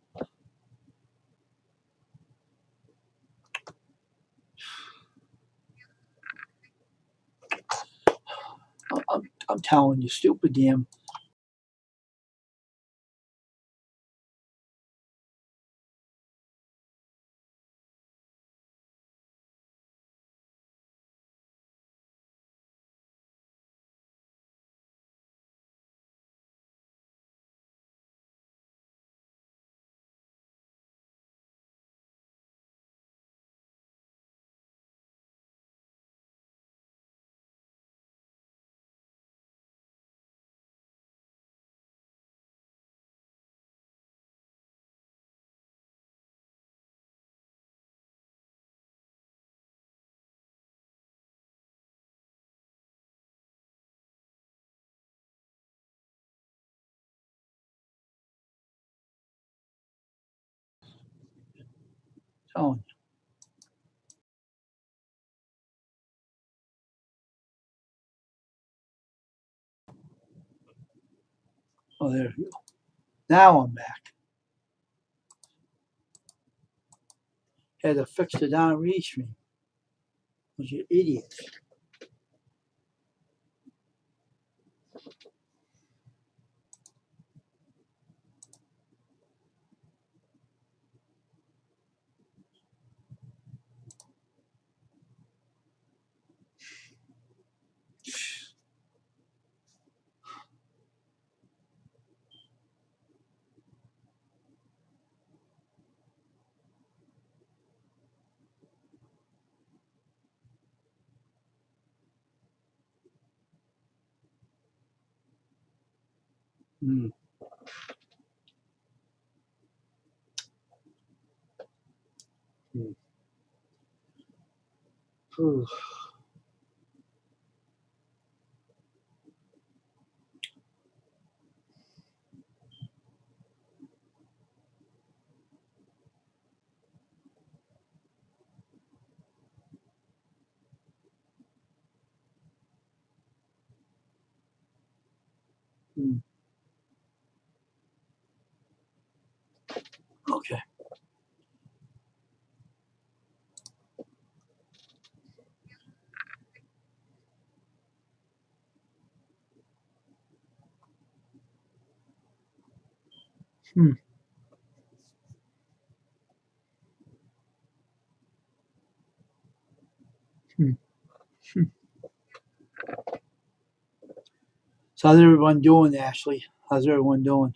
[SPEAKER 1] I'm telling you, stupid damn. Telling you. Oh, there we go. Now I'm back. Had to fix the down read stream. Was you idiots? Mm. Mm. Ooh. Mm. Okay. Mm. Mm. Mm. So how's everyone doing, Ashley? How's everyone doing?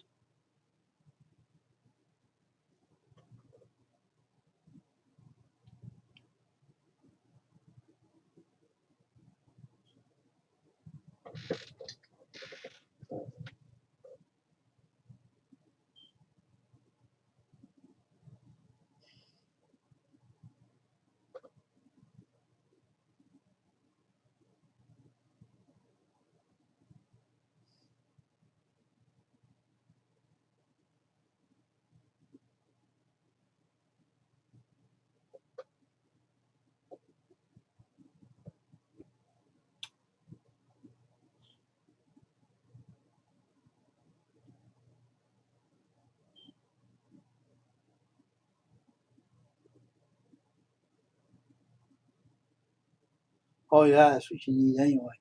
[SPEAKER 1] Oh yeah, that's what you need anyway.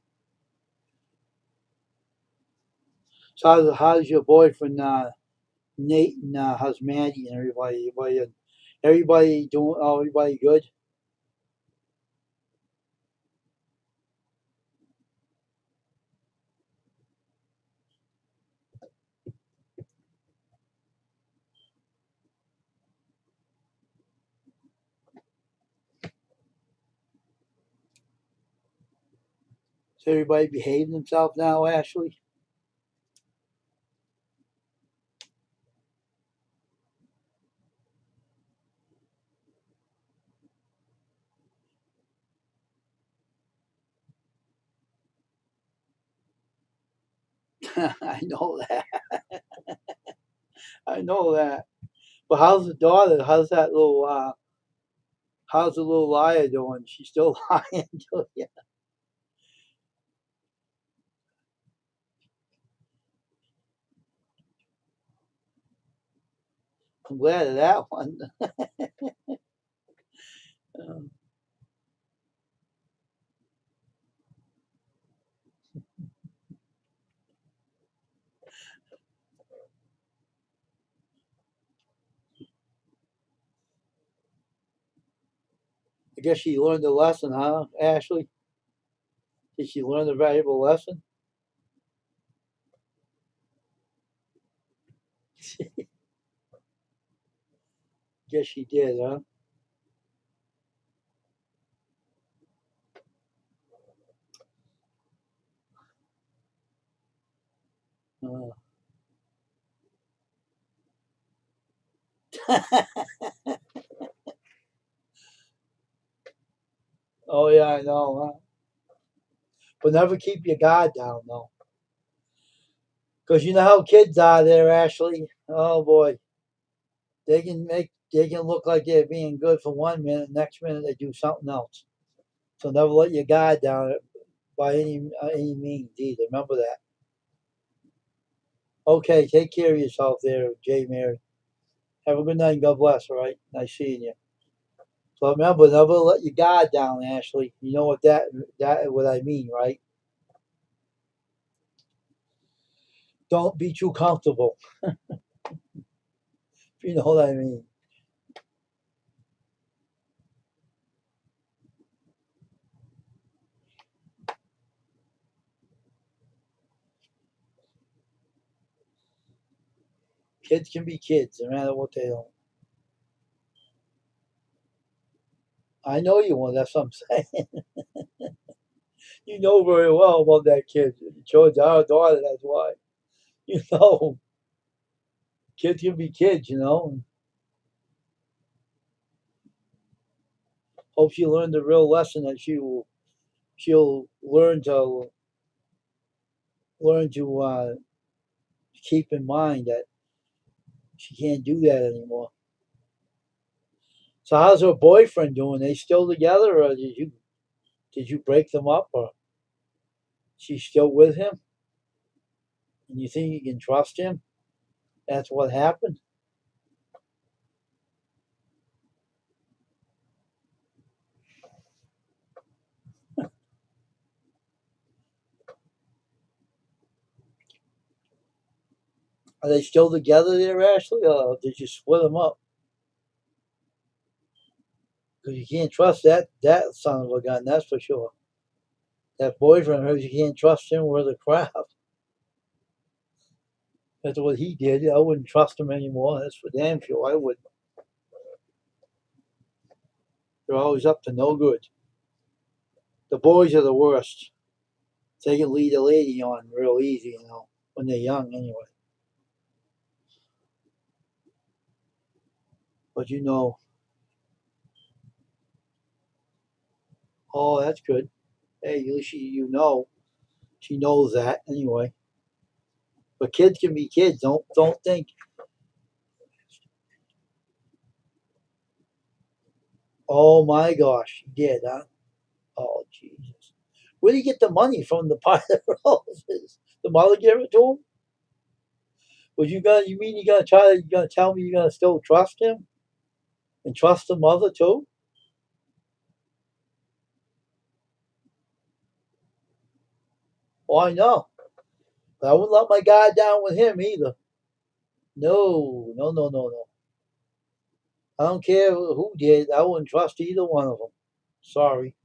[SPEAKER 1] So how's your boyfriend Nate and how's Maddie and everybody? Everybody doing? Oh, everybody good? So everybody behaving themselves now, Ashley? I know that. I know that. But how's the daughter? How's that little? How's the little liar doing? She's still lying to you. I'm glad of that one. I guess she learned a lesson, huh, Ashley? Did she learn a valuable lesson? Guess she did, huh? Uh, oh yeah, I know, huh? But never keep your guard down, though. Because you know how kids are there, Ashley. Oh boy, they can look like they're being good for 1 minute, next minute they do something else. So never let your guard down by any means either. Remember that. Okay, take care of yourself there, J. Mary. Have a good night and God bless. All right, nice seeing you. So remember, never let your guard down, Ashley. You know that what I mean, right? Don't be too comfortable. You know what I mean. Kids can be kids, no matter what they don't. I know you want. That's what I'm saying. You know very well about that kid. You chose our daughter. That's why. You know, kids can be kids. You know. Hope she learned the real lesson that she'll learn to keep in mind that she can't do that anymore. So how's her boyfriend doing? They still together, or did you break them up, or she's still with him? And you think you can trust him? That's what happened. Are they still together there, Ashley, or did you split them up? Because you can't trust that son of a gun. That's for sure. That boyfriend of hers, you can't trust him with a crap. That's what he did. I wouldn't trust him anymore. That's for damn sure. I wouldn't. They're always up to no good. The boys are the worst. They can lead a lady on real easy, when they're young anyway. But oh, that's good. Hey, at least she knows that anyway. But kids can be kids. Don't think. Oh my gosh, he did, huh? Oh Jesus. Where did he get the money from the pilot roses? The mother gave it to him? Was you mean you gonna tell me you're gonna still trust him? And trust the mother too? Oh I know. But I wouldn't let my guard down with him either. No, no, no, no, no. I don't care who did. I wouldn't trust either one of them. Sorry.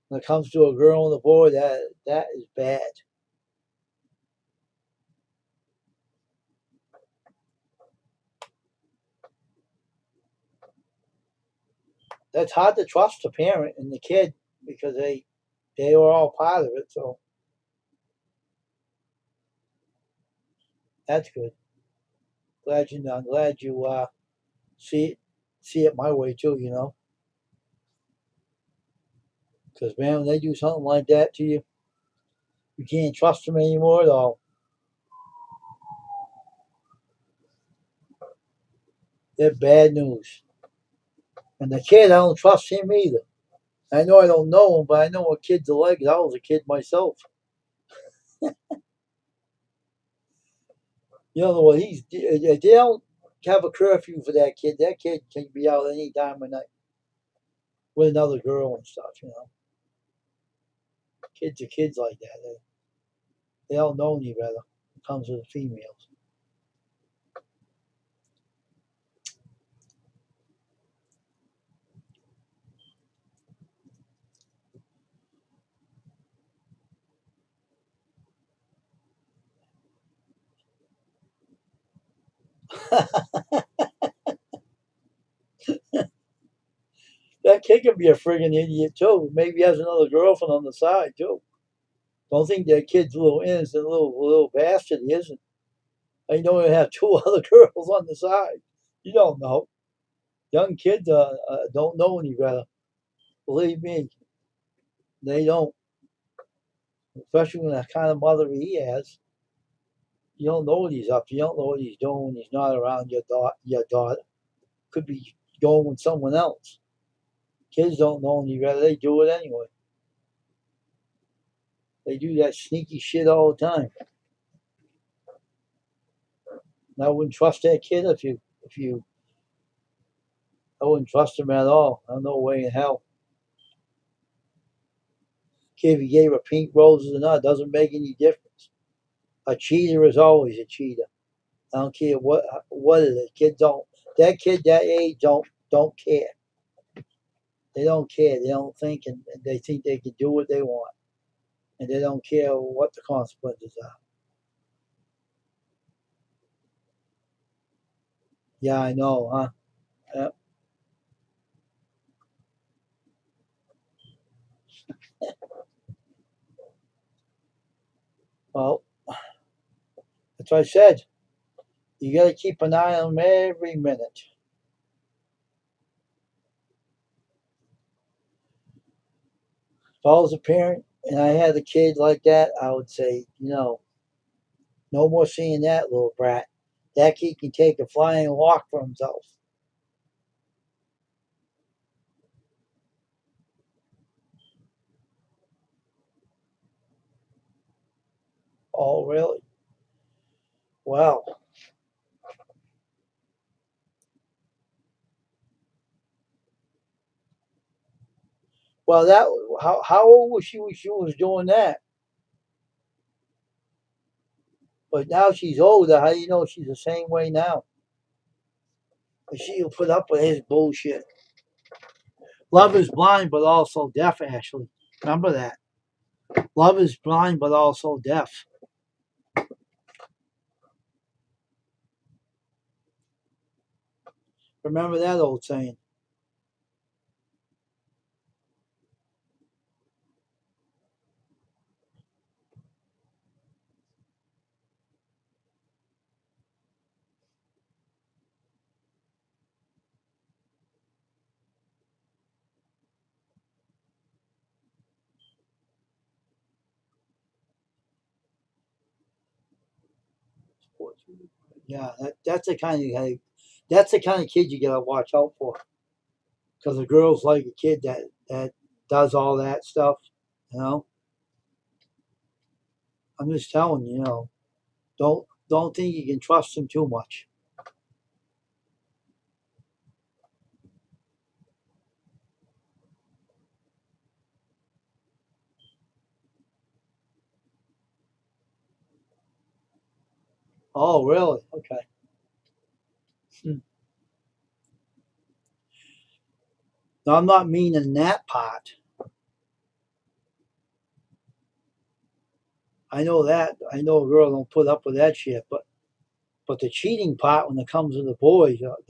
[SPEAKER 1] When it comes to a girl and a boy, that is bad. That's hard to trust the parent and the kid because they were all part of it. So that's good. I'm glad you see see it my way too. Because man, when they do something like that to you, you can't trust them anymore at all. They're bad news. And the kid, I don't trust him either. I know I don't know him, but I know what kids are like. I was a kid myself. You don't know what they don't. have a curfew for that kid. That kid can be out any time of night with another girl and stuff. Kids are kids like that. They don't know any better. It comes with the females. That kid can be a friggin' idiot too. Maybe he has another girlfriend on the side too. Don't think that kid's a little innocent, little bastard. He isn't. I know he have two other girls on the side. You don't know. Young kids don't know any better. Believe me, they don't. Especially with the kind of mother he has. You don't know what he's up to. You don't know what he's doing when he's not around your daughter. Could be going with someone else. Kids don't know any better. They do it anyway. They do that sneaky shit all the time. And I wouldn't trust that kid if you I wouldn't trust him at all. No way in hell. Kid, if you gave her pink roses or not, doesn't make any difference. A cheater is always a cheater. I don't care what it is. Kid don't that kid that age don't care. They don't care. They don't think and they think they can do what they want. And they don't care what the consequences are. Yeah, I know, huh? Yeah. Well, that's what I said. You got to keep an eye on them every minute. If I was a parent and I had a kid like that, I would say, no more seeing that little brat. That kid can take a flying walk for himself. Oh, really? Well, well, that how old was she when she was doing that? But now she's older. How do you know she's the same way now? And she'll put up with his bullshit. Love is blind, but also deaf. Ashley, remember that. Love is blind, but also deaf. Remember that old saying. Yeah, that's the kind of kid you gotta watch out for. Because the girls like a kid that does all that stuff. You know, I'm just telling you. Don't think you can trust them too much. Oh, really? Okay. Hmm. Now, I'm not meaning that part. I know that. I know a girl don't put up with that shit, but the cheating part when it comes to the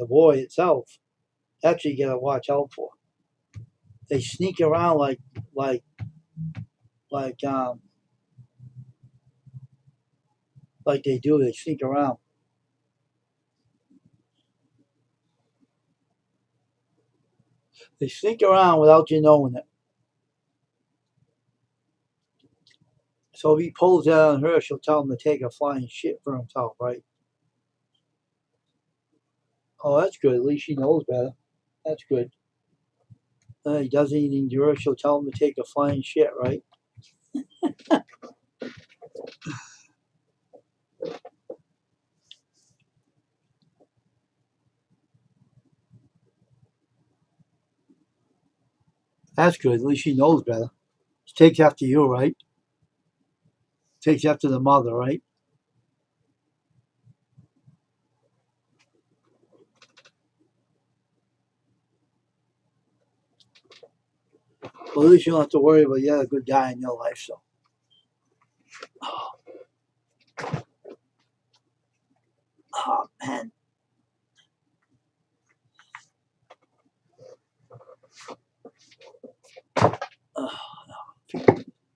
[SPEAKER 1] boy itself, that's what you gotta watch out for. They sneak around like like um like they do. They sneak around. They sneak around without you knowing it. So if he pulls that on her, she'll tell him to take a flying shit for himself, right? Oh, that's good. At least she knows better. That's good. He does anything to her, she'll tell him to take a flying shit, right? That's good. At least she knows better. She takes after you, right? Takes after the mother, right? Well, at least you don't have to worry about you had a good guy in your life. So, oh man, oh,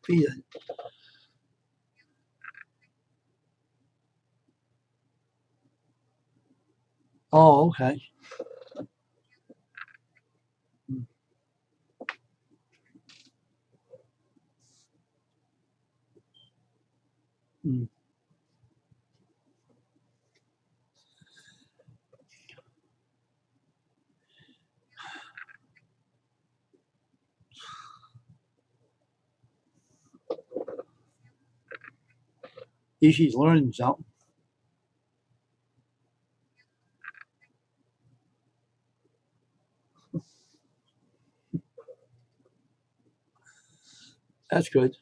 [SPEAKER 1] feet. Oh, okay. Mm. At least she's learning something. That's good.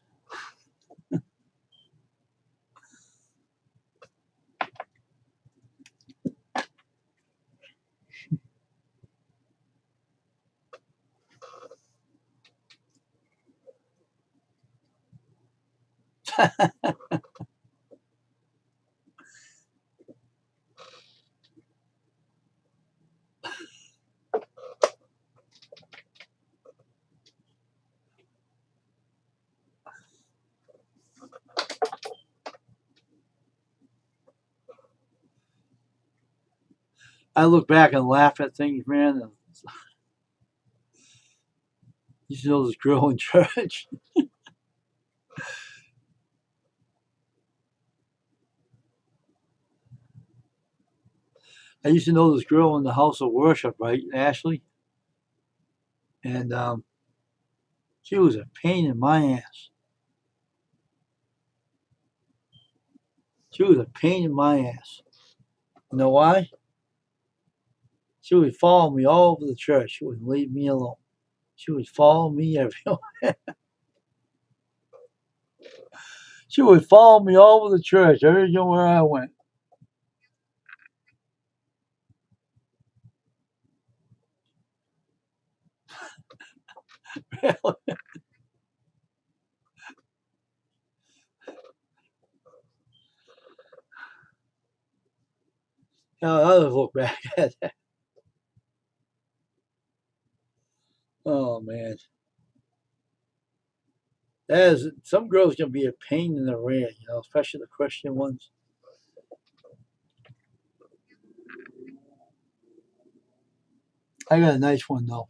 [SPEAKER 1] I look back and laugh at things, man. And you should know this girl in church. I used to know this girl in the house of worship, right, Ashley? And she was a pain in my ass. She was a pain in my ass. You know why? She would follow me all over the church. She wouldn't leave me alone. She would follow me everywhere. She would follow me all over the church, everywhere I went. I look back at that. Oh man, that is some girls can be a pain in the rear, especially the Christian ones. I got a nice one though.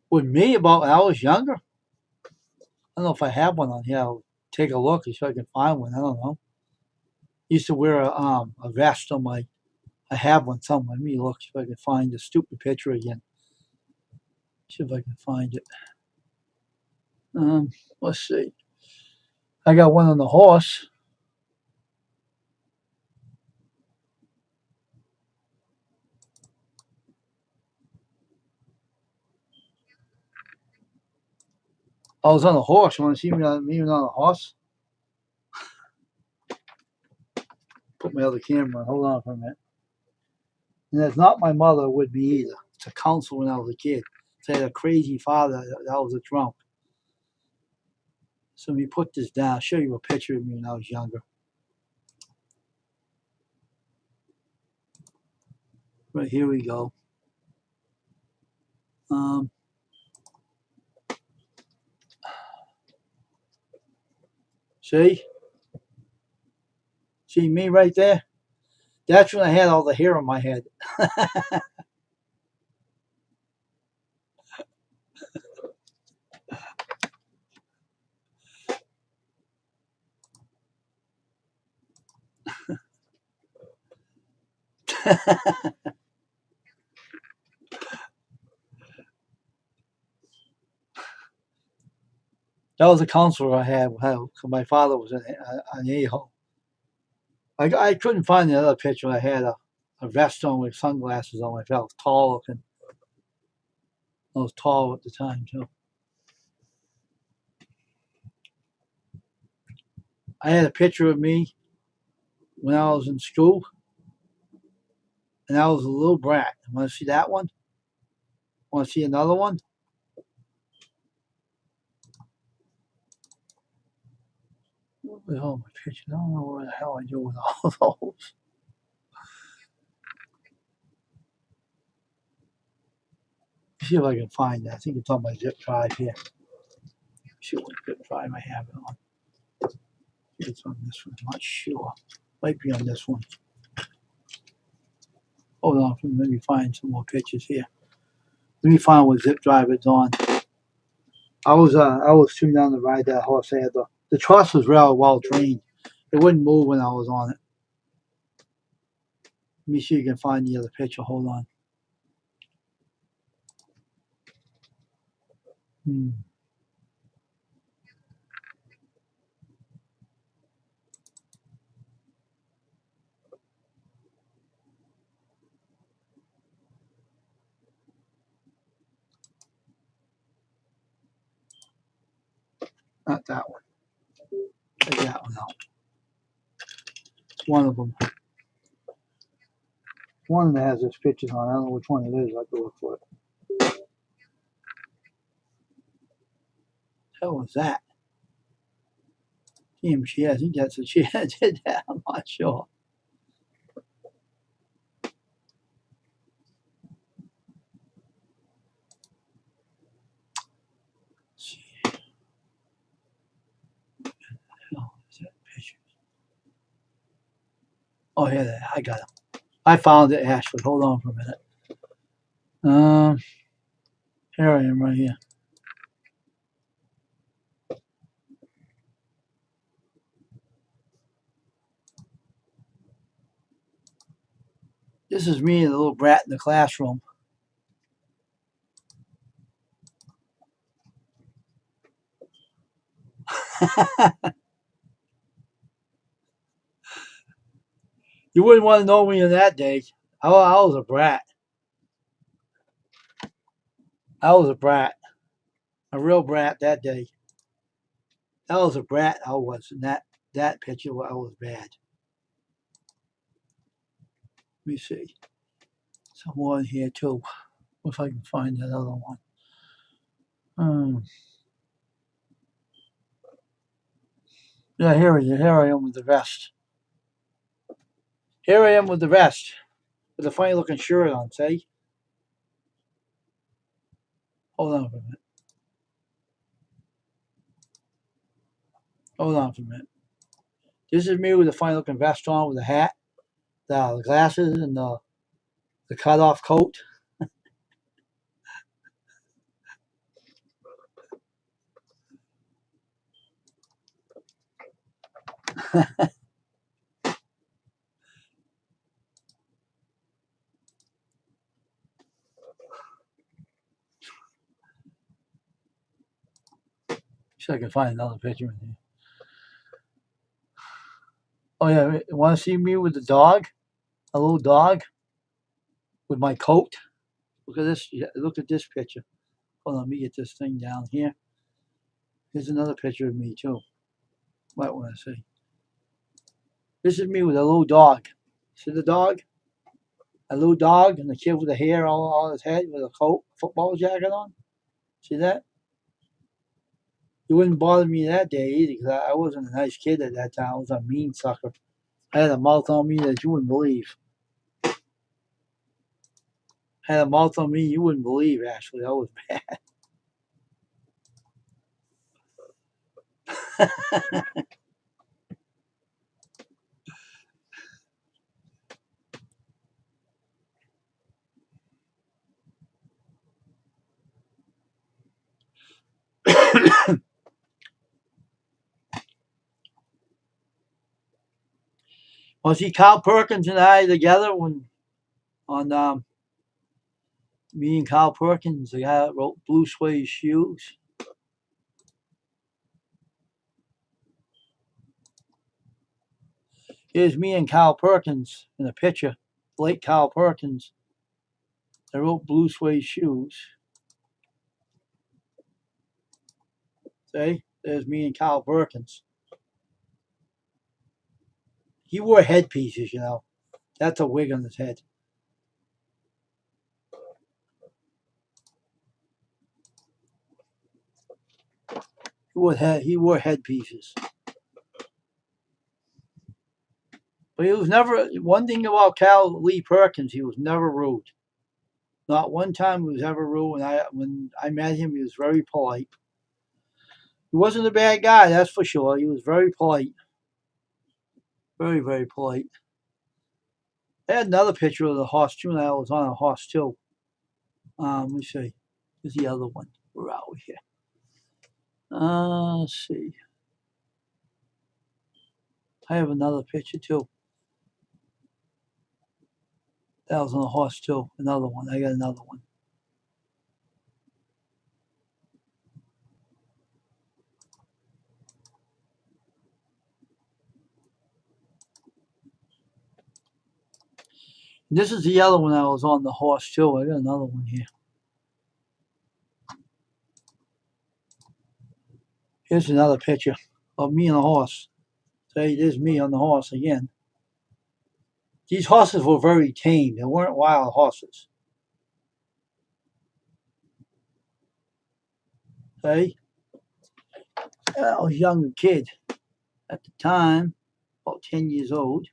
[SPEAKER 1] With me, about when I was younger, I don't know if I have one on here. I'll take a look if I can find one. I don't know. Used to wear a vest on my. I have one somewhere. Let me look if I can find the stupid picture again. See if I can find it. Let's see. I got one on the horse. I was on a horse. You want to see me on a horse? Put my other camera on. Hold on for a minute. And that's not my mother would be either. It's a counsel when I was a kid. So I had a crazy father that was a drunk. So let me put this down. I'll show you a picture of me when I was younger. Right here we go. Um, see? See me right there? That's when I had all the hair on my head. That was a counselor I had. My father was an a-hole. I couldn't find the other picture. I had a vest on with sunglasses on. I felt tall looking. I was tall at the time too. I had a picture of me when I was in school, and I was a little brat. Want to see that one? Want to see another one? What the hell, my picture? I don't know what the hell I do with all those. See if I can find that. I think it's on my zip drive here. See what zip drive I have it on. It's on this one. I'm not sure. Might be on this one. Hold on, let me find some more pictures here. Let me find what zip drive it's on. I was too young to ride that horse. I had the truss was real well trained. It wouldn't move when I was on it. Let me see if you can find the other picture. Hold on. Not that one. Take that one out. One of them. One that has this picture on. I don't know which one it is. I have to look for it. The hell was that? TMC. I think that's a she did that. I'm not sure. Let's see. Oh, is that picture? Oh, yeah, I got it. I found it, Ashley. Hold on for a minute. Here I am right here. This is me, the little brat in the classroom. You wouldn't want to know me in that day. I was a brat. I was a brat. A real brat that day. I was a brat. I was. In that picture, I was bad. Let me see. Some more in here too. If I can find that other one. Yeah, here I am with the vest. Here I am with the vest. With a funny looking shirt on, see? Hold on for a minute. Hold on for a minute. This is me with a funny looking vest on with a hat, the glasses, and the cut off coat. See if I can find another picture in here. Oh yeah, want to see me with the dog? A little dog with my coat. Look at this. Look at this picture. Hold on, let me get this thing down here. Here's another picture of me too. Might want to see. This is me with a little dog. See the dog? A little dog and the kid with the hair all on his head with a coat, football jacket on. See that? It wouldn't bother me that day either because I wasn't a nice kid at that time. I was a mean sucker. I had a mouth on me that you wouldn't believe. I had a mouth on me you wouldn't believe, Ashley. That was bad. Well, see, Carl Perkins and I together when on me and Carl Perkins, the guy that wrote Blue Suede Shoes. Here's me and Kyle Perkins in a picture. Late Kyle Perkins. I wrote Blue Suede Shoes. See? There's me and Kyle Perkins. He wore headpieces, you know. That's a wig on his head. He wore headpieces. But he was never, one thing about Cal Lee Perkins, he was never rude. Not one time he was ever rude. When I met him, he was very polite. He wasn't a bad guy, that's for sure. He was very polite. Very, very polite. I had another picture of the horse too, and I was on a horse too. Let me see. Here's the other one. Where are we here? Let's see. I have another picture too. That was on a horse too. Another one. I got another one. This is the other one I was on the horse too. I got another one here. Here's another picture of me and a horse. See, there's me on the horse again. These horses were very tame. They weren't wild horses. See? I was a younger kid at the time, about 10 years old.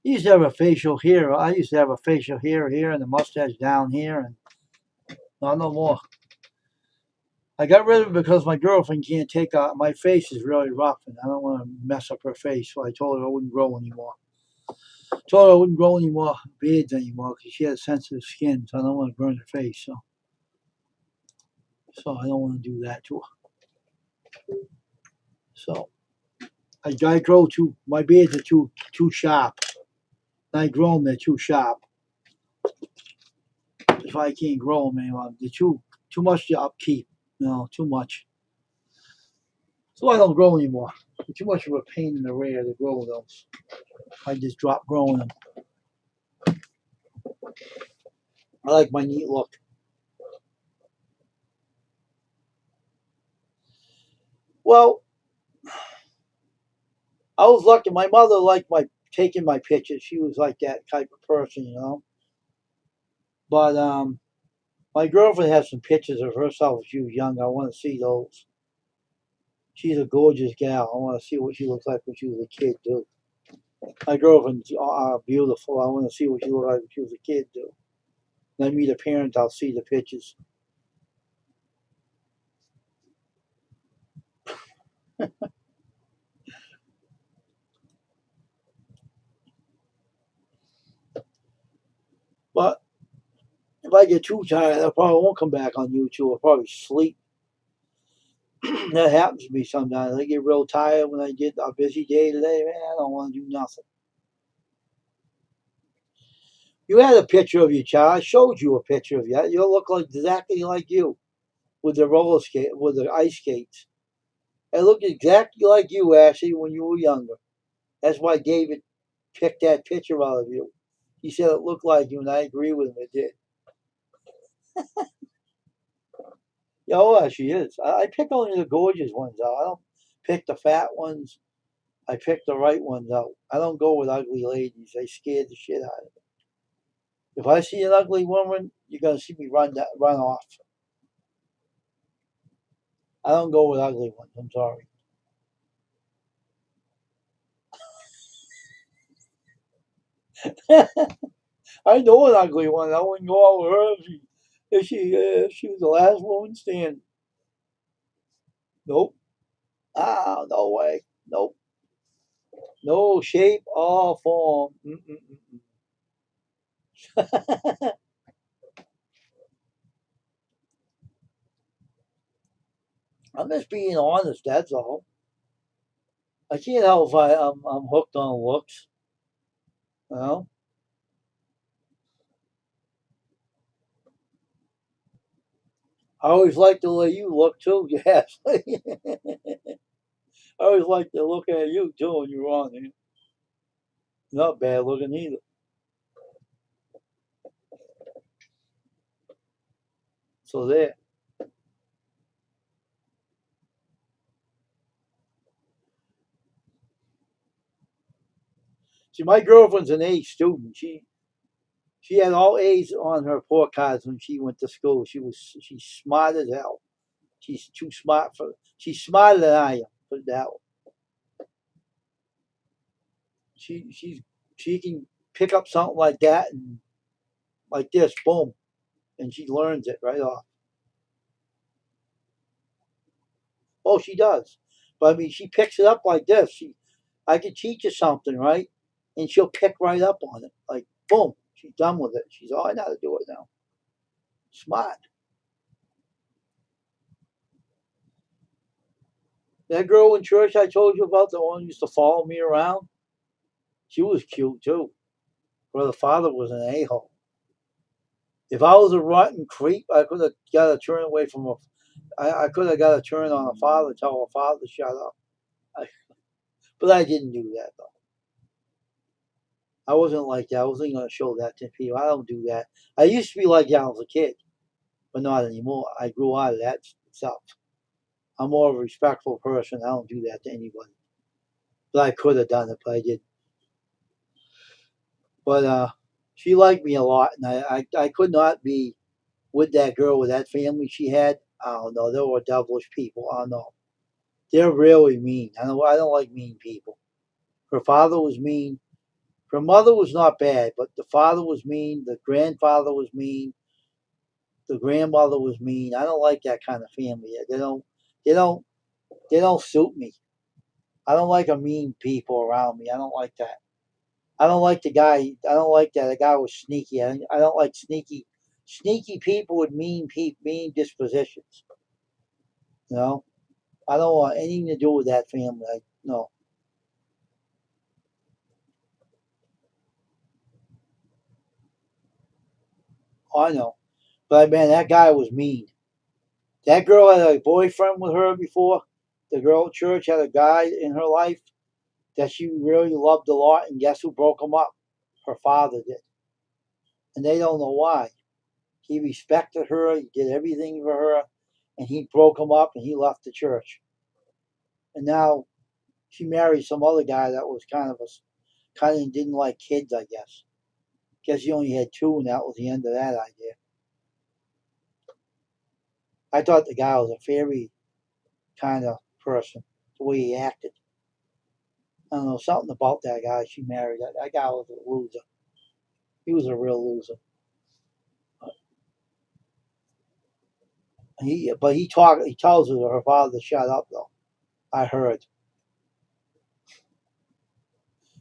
[SPEAKER 1] He used to have a facial hair. I used to have a facial hair here and a mustache down here, and not no more. I got rid of it because my girlfriend can't take my face is really rough, and I don't want to mess up her face. So I told her I wouldn't grow anymore. Told her I wouldn't grow any more beards anymore because she has sensitive skin, so I don't want to burn her face. So I don't want to do that to her. So I grow too. My beards are too sharp. I grow them, they're too sharp. If I can't grow them anymore, they're too much to upkeep. You know, too much. So I don't grow anymore. They're too much of a pain in the rear to grow those. I just drop growing them. I like my neat look. Well, I was lucky. My mother liked taking my pictures. She was like that type of person, you know. But my girlfriend has some pictures of herself when she was young. I want to see those. She's a gorgeous gal. I want to see what she looks like when she was a kid too. My girlfriend's beautiful. I want to see what she looked like when she was a kid too. When I meet a parent, I'll see the pictures. But if I get too tired, I probably won't come back on YouTube. I'll probably sleep. That happens to me sometimes. I get real tired when I get a busy day today. Man, I don't want to do nothing. You had a picture of you, child. I showed you a picture of you. You look like exactly like you with the roller skate, with the ice skates. I look exactly like you, Ashley, when you were younger. That's why David picked that picture out of you. He said it looked like you, and I agree with him. It did. Yeah, oh, she is. I pick only the gorgeous ones out. I don't pick the fat ones. I pick the right ones out. I don't go with ugly ladies. They scared the shit out of me. If I see an ugly woman, you're gonna see me run off. I don't go with ugly ones. I'm sorry. I know an ugly one. I wouldn't go out with her if she was the last woman standing. Nope. No way. Nope. No shape or form. I'm just being honest. That's all. I can't help if I'm hooked on looks. You know. I always like the way you look too, Ashley. I always like to look at you too when you're on there. Not bad looking either. So there. See, my girlfriend's an A student. She had all A's on her report cards when she went to school. She's smart as hell. She's too smart for. She's smarter than I am. Put it that way. She can pick up something like that and like this, boom, and she learns it right off. Oh, she does. But I mean, she picks it up like this. I could teach her something, right? And she'll pick right up on it. Like, boom, she's done with it. She's, oh, I know how to do it now. Smart. That girl in church I told you about, the one who used to follow me around, she was cute too. But the father was an a-hole. If I was a rotten creep, I could have got a turn away from her. I could have got a turn on a father, tell a father to shut up. But I didn't do that though. I wasn't like that. I wasn't going to show that to people. I don't do that. I used to be like that when I was a kid, but not anymore. I grew out of that stuff. I'm more of a respectful person. I don't do that to anybody. But I could have done it, but I didn't. But she liked me a lot, and I could not be with that girl with that family she had. I don't know. They were devilish people. I don't know. They're really mean. I don't like mean people. Her father was mean. Her mother was not bad, but the father was mean. The grandfather was mean. The grandmother was mean. I don't like that kind of family. They don't, they don't suit me. I don't like a mean people around me. I don't like that. I don't like the guy. I don't like that. The guy was sneaky. I don't like sneaky people with mean dispositions. You know, I don't want anything to do with that family. No, I know. But man, that guy was mean. That girl had a boyfriend with her before. The girl at church had a guy in her life that she really loved a lot, and guess who broke them up? Her father did. And they don't know why. He respected her, he did everything for her, and he broke them up and he left the church. And now she married some other guy that was kind of didn't like kids, I guess. Guess he only had two, and that was the end of that idea. I thought the guy was a very kind of person, the way he acted. I don't know, something about that guy she married. That guy was a loser. He was a real loser. He tells her father to shut up though. I heard.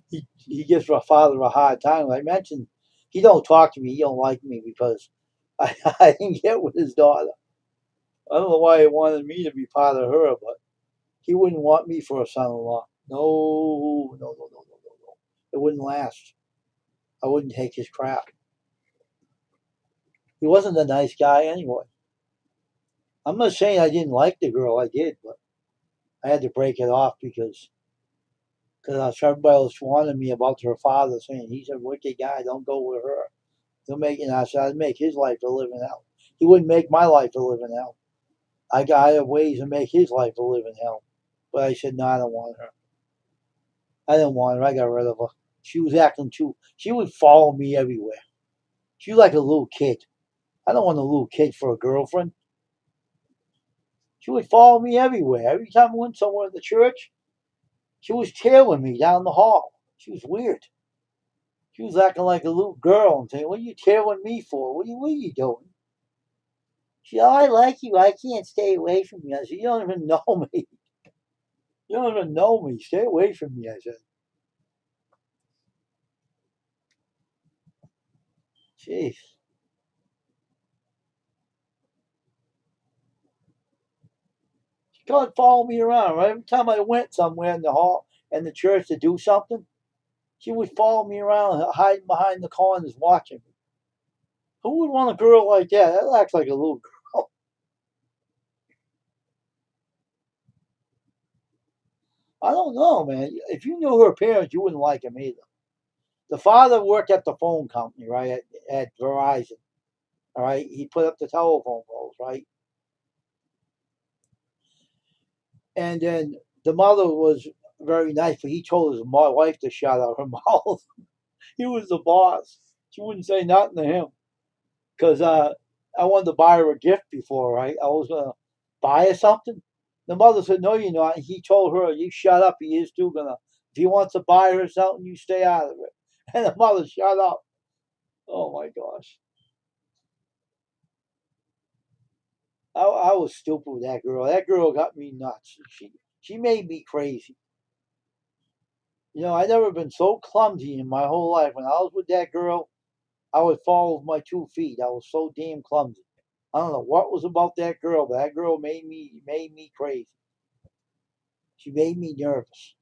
[SPEAKER 1] He gives her father a hard time. Like I mentioned, he don't talk to me. He don't like me because I didn't get with his daughter. I don't know why he wanted me to be part of her, but he wouldn't want me for a son-in-law. No, no, no, no, no, no, no. It wouldn't last. I wouldn't take his crap. He wasn't a nice guy anyway. I'm not saying I didn't like the girl. I did, but I had to break it off because everybody was warning me about her father, saying he's a wicked guy. Don't go with her. He'll make it. I said I'd make his life a living hell. He wouldn't make my life a living hell. I have ways to make his life a living hell. But I said no, I don't want her. I didn't want her. I got rid of her. She was acting too. She would follow me everywhere. She was like a little kid. I don't want a little kid for a girlfriend. She would follow me everywhere. Every time I went somewhere at the church, she was tailing me down the hall. She was weird. She was acting like a little girl and saying, "What are you tailing me for? What are you doing?" She said, "Oh, I like you. I can't stay away from you." I said, "You don't even know me. You don't even know me. Stay away from me." I said, "Jeez." She couldn't follow me around. Right? Every time I went somewhere in the hall and the church to do something, she would follow me around, hiding behind the corners, watching me. Who would want a girl like that? That acts like a little. 'Girl. 'Girl. I don't know, man. If you knew her parents, you wouldn't like him either. The father worked at the phone company, right, at Verizon. All right, he put up the telephone poles, right, and then the mother was very nice, but he told his wife to shut up her mouth. He was the boss. She wouldn't say nothing to him because I wanted to buy her a gift before, right? I was gonna buy her something. The mother said, "No, you're not." And he told her, "You shut up. He is too gonna. If he wants to buy her something, you stay out of it." And the mother shut up. Oh my gosh, I was stupid with that girl. That girl got me nuts. She made me crazy. I never been so clumsy in my whole life. When I was with that girl, I would fall with my 2 feet. I was so damn clumsy. I don't know what was about that girl, but that girl made me crazy. She made me nervous.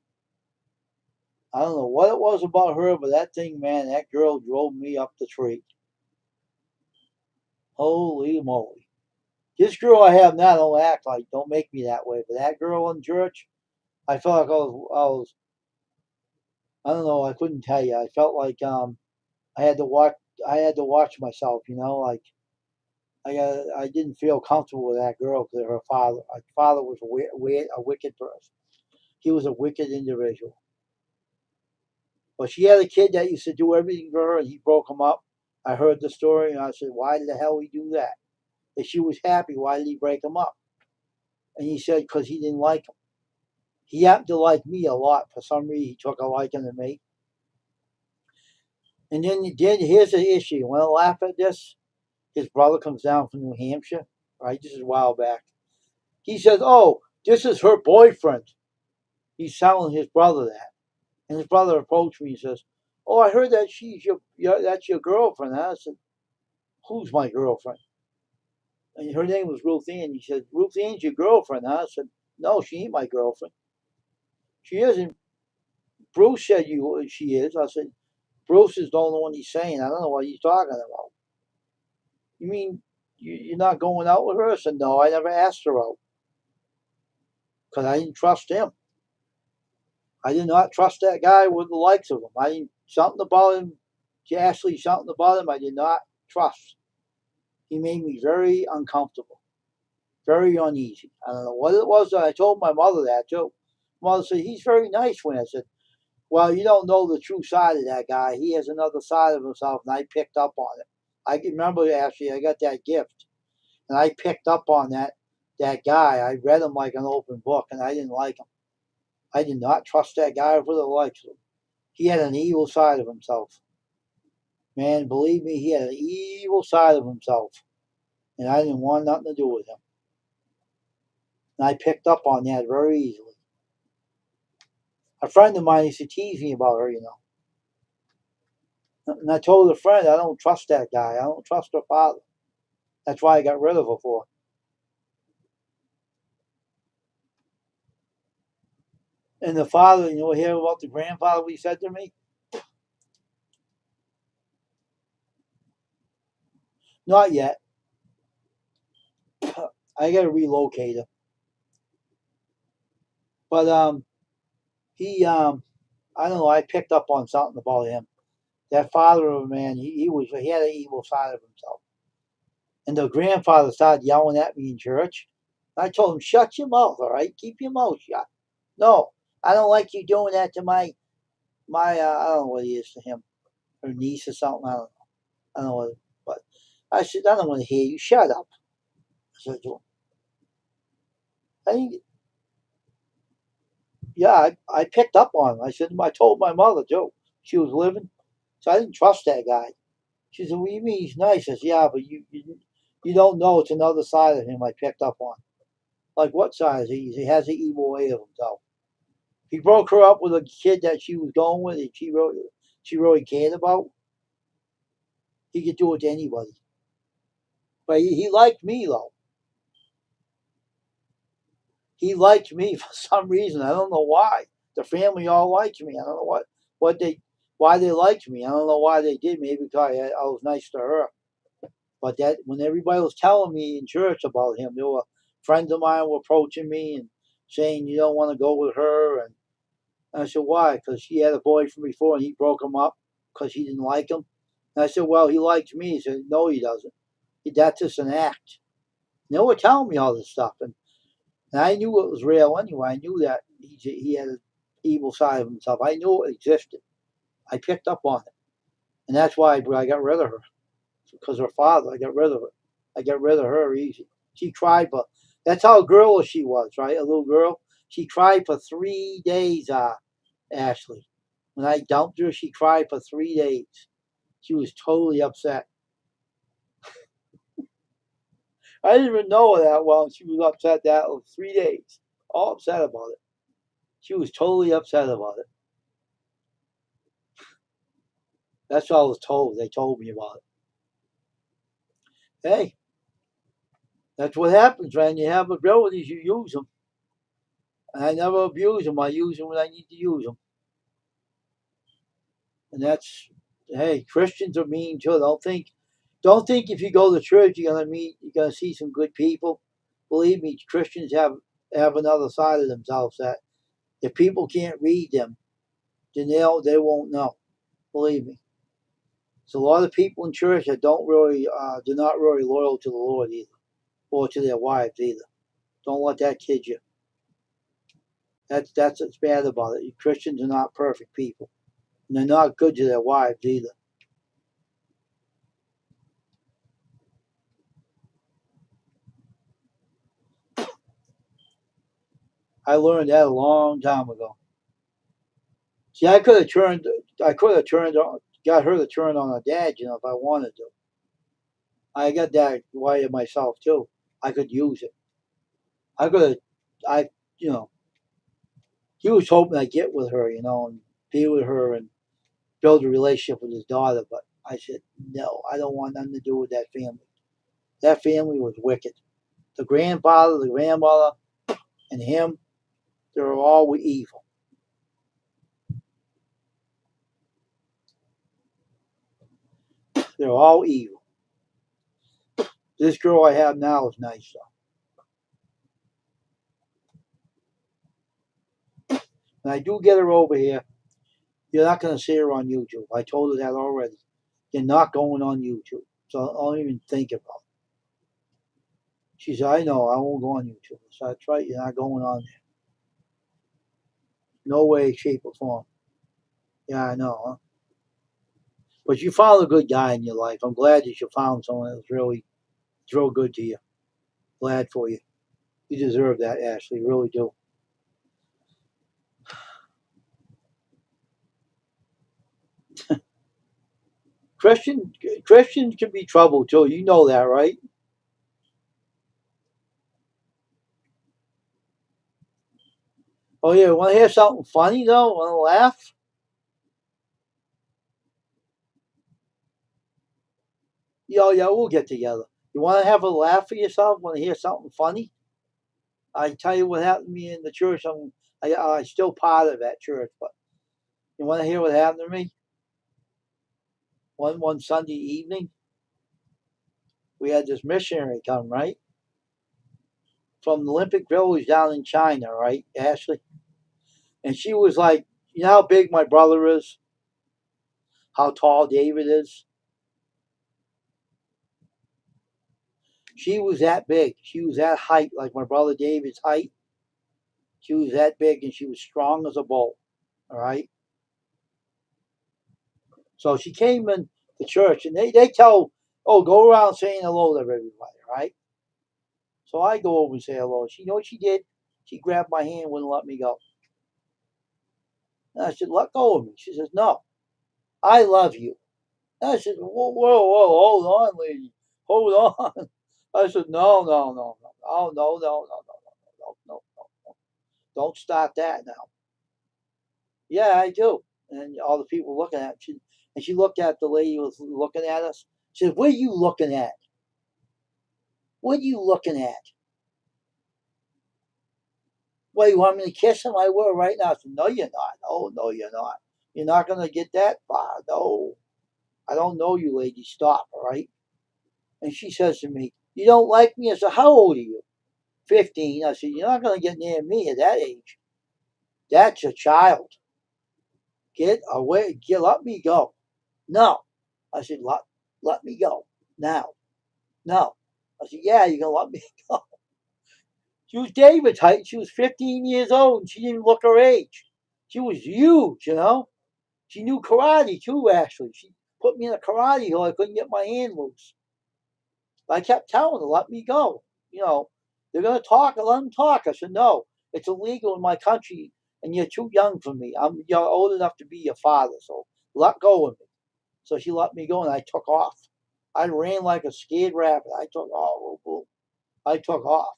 [SPEAKER 1] I don't know what it was about her, but that thing, man, that girl drove me up the tree. Holy moly. This girl I have now don't make me that way, but that girl in church, I felt like I don't know, I couldn't tell you. I felt like I had to watch I had to watch myself, like I didn't feel comfortable with that girl because her father. Her father was a wicked person. He was a wicked individual. But she had a kid that used to do everything for her, and he broke him up. I heard the story, and I said, "Why the hell he do that? If she was happy, why did he break him up?" And he said, "Because he didn't like him. He happened to like me a lot for some reason. He took a liking to me." And then here's the issue. You want to laugh at this? His brother comes down from New Hampshire. Right, this is a while back. He says, "Oh, this is her boyfriend." He's telling his brother that. And his brother approached me and says, "Oh, I heard that that's your girlfriend." I said, "Who's my girlfriend?" And her name was Ruth Ann. He said, "Ruth Ann's your girlfriend?" I said, "No, she ain't my girlfriend. She isn't." Bruce said she is. I said, "Bruce is the only one he's saying. I don't know what he's talking about." "You mean you're not going out with her?" I said, "No, I never asked her out because I didn't trust him. I did not trust that guy with the likes of him. I didn't something about him, Ashley, something about him I did not trust. He made me very uncomfortable, very uneasy. I don't know what it was. I told my mother that too. Mother said, "He's very nice." When I said, "Well, you don't know the true side of that guy. He has another side of himself," and I picked up on it. I can remember actually I got that gift, and I picked up on that guy. I read him like an open book, and I didn't like him. I did not trust that guy for the likes of him. He had an evil side of himself. Man, believe me, he had an evil side of himself, and I didn't want nothing to do with him. And I picked up on that very easily. A friend of mine used to tease me about her. And I told a friend, I don't trust that guy. I don't trust her father. That's why I got rid of her for. And the father, hear about the grandfather, what he said to me? Not yet. I got to relocate her. But he, I don't know, I picked up on something about him. That father of a man, he had an evil side of himself. And the grandfather started yelling at me in church. I told him, "Shut your mouth, all right? Keep your mouth shut." "No, I don't like you doing that to my I don't know what he is to him, her niece or something. I don't know what, but I said, "I don't want to hear you. Shut up." I said to him. I think, yeah, I picked up on him. I told my mother too. She was living, so I didn't trust that guy. She said, "What do you mean he's nice?" I said, "Yeah, but you don't know it's another side of him I picked up on." Like what side is he? He has an evil way of himself. He broke her up with a kid that she was going with, and she really cared about. He could do it to anybody. But he liked me though. He liked me for some reason. I don't know why. The family all liked me. I don't know what they why they liked me. I don't know why they did. Maybe because I was nice to her. But that when everybody was telling me in church about him, there were friends of mine were approaching me and saying you don't want to go with her, and And I said, why? Because she had a boyfriend before and he broke him up because he didn't like him. And I said, well, he likes me. He said, no, he doesn't. That's just an act. And they were telling me all this stuff. And I knew it was real anyway. I knew that he had an evil side of himself. I knew it existed. I picked up on it. And that's why I got rid of her. Because her father, I got rid of her. I got rid of her easy. She cried, but that's how girlish she was, right? A little girl. She cried for 3 days, Ashley. When I dumped her, she cried for 3 days. She was totally upset. I didn't even know her that well. She was upset that 3 days. All upset about it. She was totally upset about it. That's what I was told. They told me about it. Hey, that's what happens, man. You have abilities, you use them. And I never abuse them. I use them when I need to use them. And that's, hey, Christians are mean too. Don't think if you go to church you're gonna see some good people. Believe me, Christians have another side of themselves that if people can't read them, then they won't know. Believe me. There's a lot of people in church that they're not really loyal to the Lord either, or to their wives either. Don't let that kid you. That's what's bad about it. Christians are not perfect people, and they're not good to their wives either. I learned that a long time ago. See, I could have got her to turn on her dad, if I wanted to. I got that wired myself too. I could use it. I could have, I, you know, he was hoping I'd get with her, and be with her and build a relationship with his daughter. But I said, no, I don't want nothing to do with that family. That family was wicked. The grandfather, the grandmother, and him, they were all evil. They're all evil. This girl I have now is nice, though. And I do get her over here. You're not going to see her on YouTube. I told her that already. You're not going on YouTube. So don't even think about it. She said, I know, I won't go on YouTube. So that's right, you're not going on there. No way, shape, or form. Yeah, I know, huh? But you found a good guy in your life. I'm glad that you found someone that was real good to you. Glad for you. You deserve that, Ashley. You really do. Christians can be trouble too. You know that, right? Oh yeah, want to hear something funny though? Want to laugh? Yeah, we'll get together. You want to have a laugh for yourself? Want to hear something funny? I tell you what happened to me in the church. I still part of that church, but you want to hear what happened to me? One Sunday evening, we had this missionary come, right, from the Olympic Village down in China, right, Ashley? And she was like, you know how big my brother is, how tall David is. She was that big. She was that height, like my brother David's height. She was that big, and she was strong as a bull. All right. So she came in the church, and they tell, oh, go around saying hello to everybody, right? So I go over and say hello. She, you know what she did? She grabbed my hand and wouldn't let me go. And I said, let go of me. She says, no, I love you. And I said, whoa, hold on, lady. Hold on. I said, no. Oh, no. Don't start that now. Yeah, I do. And all the people looking at her, she looked at the lady who was looking at us. She said, what are you looking at? What are you looking at? Well, you want me to kiss him? I will right now. I said, no, you're not. No, you're not. You're not going to get that far. No. I don't know you, lady. Stop, all right? And she says to me, you don't like me? I said, how old are you? 15. I said, you're not going to get near me at that age. That's a child. Get away. Let me go. No. I said, let me go. Now. No. I said, yeah, you can let me go. She was David's height. She was 15 years old, and she didn't look her age. She was huge, you know. She knew karate, too, actually. She put me in a karate hole. I couldn't get my hand loose. But I kept telling her, let me go. You know, they're going to talk. Let them talk. I said, no, it's illegal in my country, and you're too young for me. You're old enough to be your father, so let go of me. So she let me go, and I took off. I ran like a scared rabbit. I took off. I took off.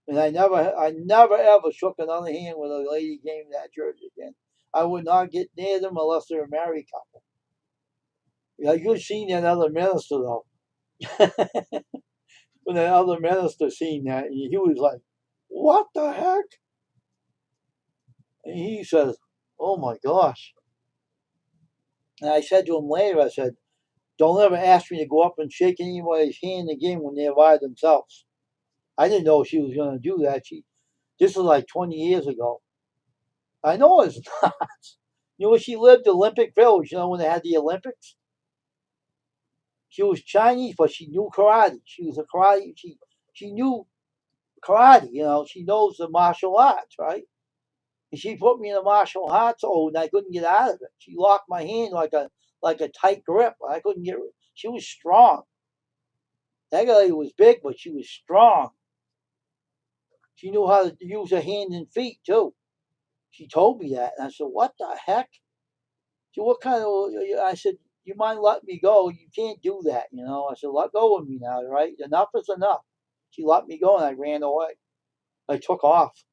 [SPEAKER 1] And I never ever shook another hand when a lady came to that church again. I would not get near them unless they're a married couple. Yeah, you've seen that other minister though. When that other minister seen that, he was like, "What the heck?" And he says, "Oh my gosh!" And I said to him later, I said, "Don't ever ask me to go up and shake anybody's hand again when they're by themselves." I didn't know she was going to do that. This was like 20 years ago. I know it's not. You know, she lived in Olympic Village, you know, when they had the Olympics. She was Chinese, but she knew karate. She was a karate. She knew karate. You know, she knows the martial arts, right? And she put me in the martial arts hold, and I couldn't get out of it. She locked my hand like a tight grip. I couldn't get. She was strong. That lady was big, but she was strong. She knew how to use her hand and feet too. She told me that, and I said, "What the heck?" She, "What kind of?" I said, "You mind letting me go? You can't do that, you know." I said, "Let go of me now, right? Enough is enough." She let me go, and I ran away. I took off.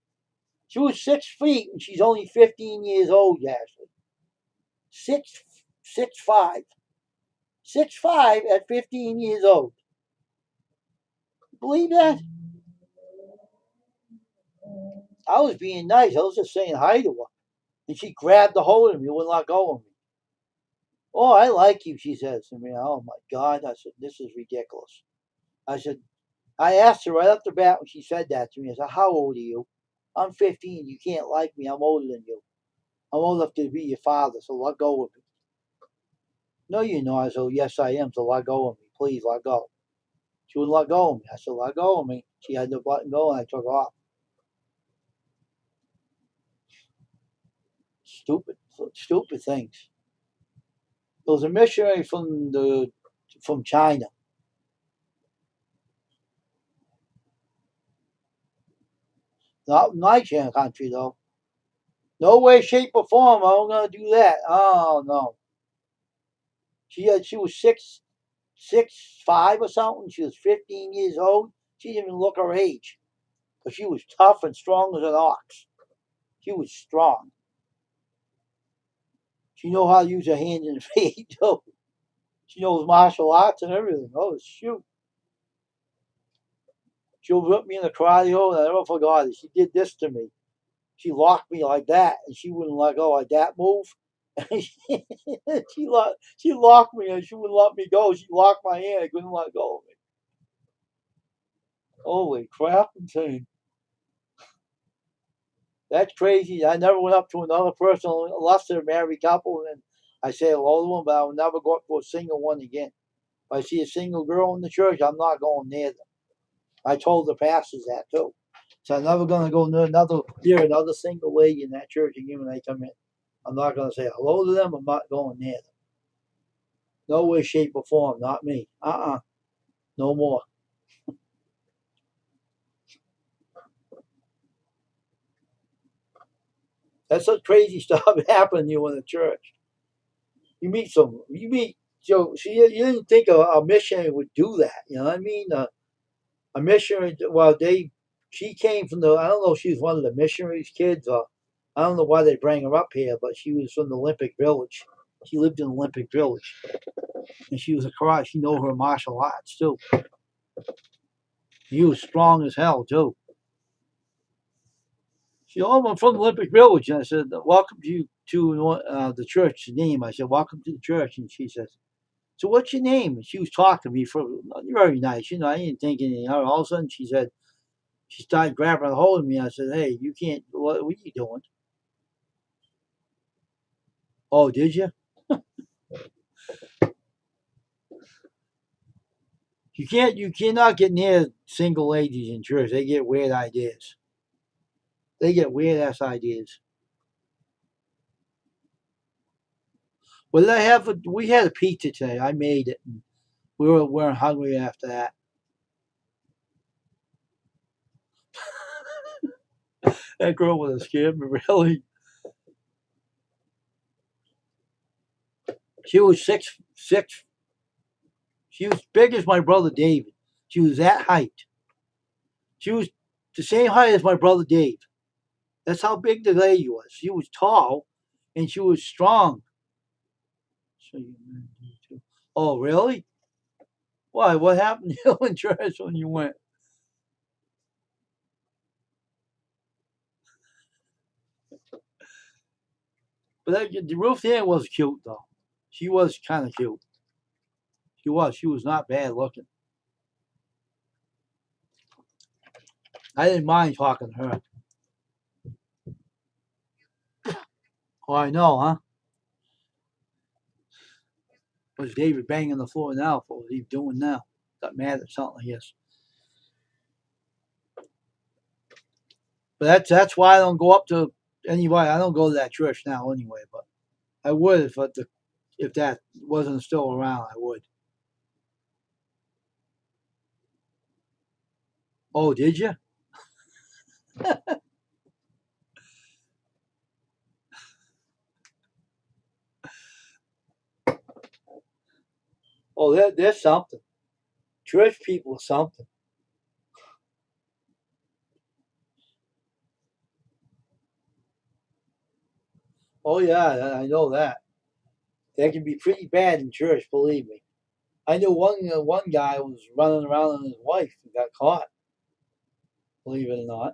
[SPEAKER 1] She was 6 feet, and she's only 15 years old, Ashley. 6'5", 6'5" at 15 years old. Believe that? I was being nice. I was just saying hi to her, and she grabbed a hold of me, wouldn't let go of me. "Oh, I like you," she says to me. Oh my God! I said, "This is ridiculous." I said, I asked her right off the bat when she said that to me. I said, "How old are you?" "I'm 15. You can't like me. I'm older than you. I'm old enough to be your father, so let go of me." "No, you're not." I said, "Yes, I am. So let go of me. Please let go." She wouldn't let go of me. I said, "Let go of me." She had to let go, and I took off. Stupid, stupid things. There was a missionary from China. Not my country, though. No way, shape, or form. I'm going to do that. Oh, no. She was 6'5" or something. She was 15 years old. She didn't even look her age. But she was tough and strong as an ox. She was strong. She knew how to use her hands and feet, too. She knows martial arts and everything. Oh, shoot. She put me in the karate hole, and I never forgot it. She did this to me. She locked me like that, and she wouldn't let go like that move. She locked me, and she wouldn't let me go. She locked my hand. I couldn't let go of me. Holy crap! Insane. That's crazy. I never went up to another person unless they're a married couple, and I say hello to them, but I will never go up to a single one again. If I see a single girl in the church, I'm not going near them. I told the pastors that too. So I'm never going to go near another single lady in that church again when they come in. I'm not going to say hello to them. I'm not going near them. No way, shape, or form. Not me. No more. That's such crazy stuff happening to you in the church. You meet, so you didn't think a missionary would do that. You know what I mean? A missionary, well, she came from I don't know if she was one of the missionaries' kids, or I don't know why they bring her up here, but she was from the Olympic Village. She lived in Olympic Village, and she was a karate. She knew her martial arts too. She was strong as hell too. She, "Oh, I'm from Olympic Village," and I said, "Welcome to the church name." I said, "Welcome to the church," and she says, "So what's your name?" And she was talking to me for very nice, you know. I didn't think anything. All of a sudden, she started grabbing a hold of me. I said, "Hey, you can't. What are you doing?" Oh, did you? You cannot get near single ladies in church. They get weird ideas. They get weird ass ideas. What did I have? We had a pizza today. I made it. And weren't hungry after that. That girl would have scared me really. She was 6'6". She was big as my brother David. She was that height. She was the same height as my brother Dave. That's how big the lady was. She was tall and she was strong. Oh, really? Why? What happened to you in church when you went? But Ruth Ann was cute though. She was kind of cute. She was. She was not bad looking. I didn't mind talking to her. Oh, I know, huh? Was David banging the floor now? What was he doing now? Got mad at something, I guess. But that's why I don't go up to anybody. I don't go to that church now anyway. But I would if that wasn't still around. I would. Oh, did you? Oh, there's something. Church people are something. Oh yeah, I know that. That can be pretty bad in church. Believe me. I knew one guy was running around with his wife and got caught. Believe it or not.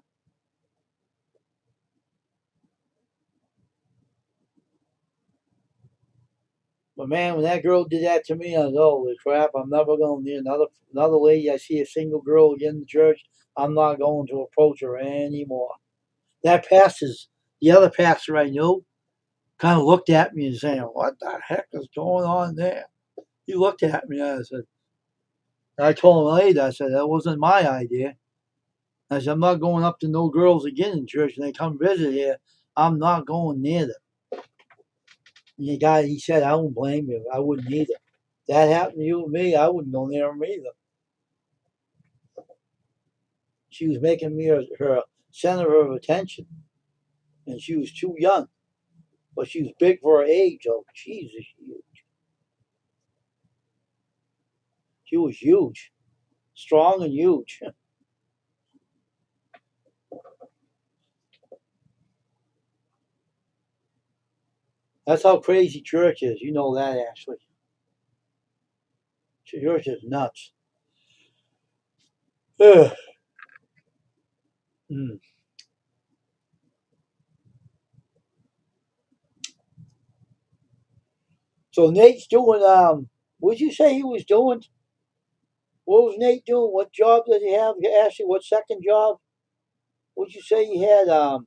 [SPEAKER 1] But man, when that girl did that to me, I was, holy crap! I'm never going to need another lady. I see a single girl again in the church. I'm not going to approach her anymore. That the other pastor I knew, kind of looked at me and saying, "What the heck is going on there?" He looked at me and I told him later, I said, that wasn't my idea. I said, I'm not going up to no girls again in church and they come visit here. I'm not going near them. And the guy, he said, I don't blame you. I wouldn't either. That happened to you and me, I wouldn't go near them either. She was making me her center of attention. And she was too young. But she was big for her age. Oh, Jesus, huge. She was huge. Strong and huge. That's how crazy church is. You know that, Ashley. Church is nuts. Ugh. Mm. So Nate's doing. What did you say he was doing? What was Nate doing? What job did he have? Ashley, what second job? What did you say he had? Let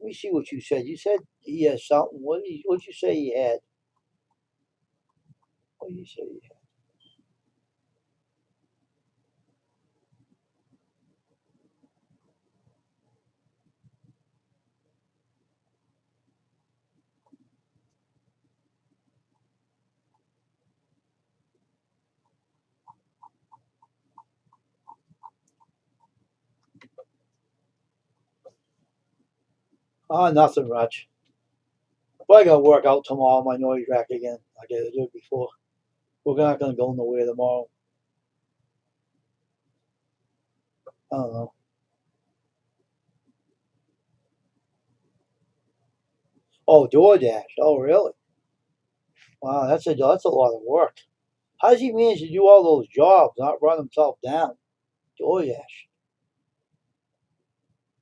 [SPEAKER 1] me see what you said. You said he had something. What did you say he had? What did you say he had? Oh, nothing much. But I got to work out tomorrow. My noise rack again. I got to do it before. We're not going to go nowhere tomorrow. I don't know. Oh, DoorDash. Oh, really? Wow, that's a lot of work. How does he manage to do all those jobs, not run himself down? DoorDash.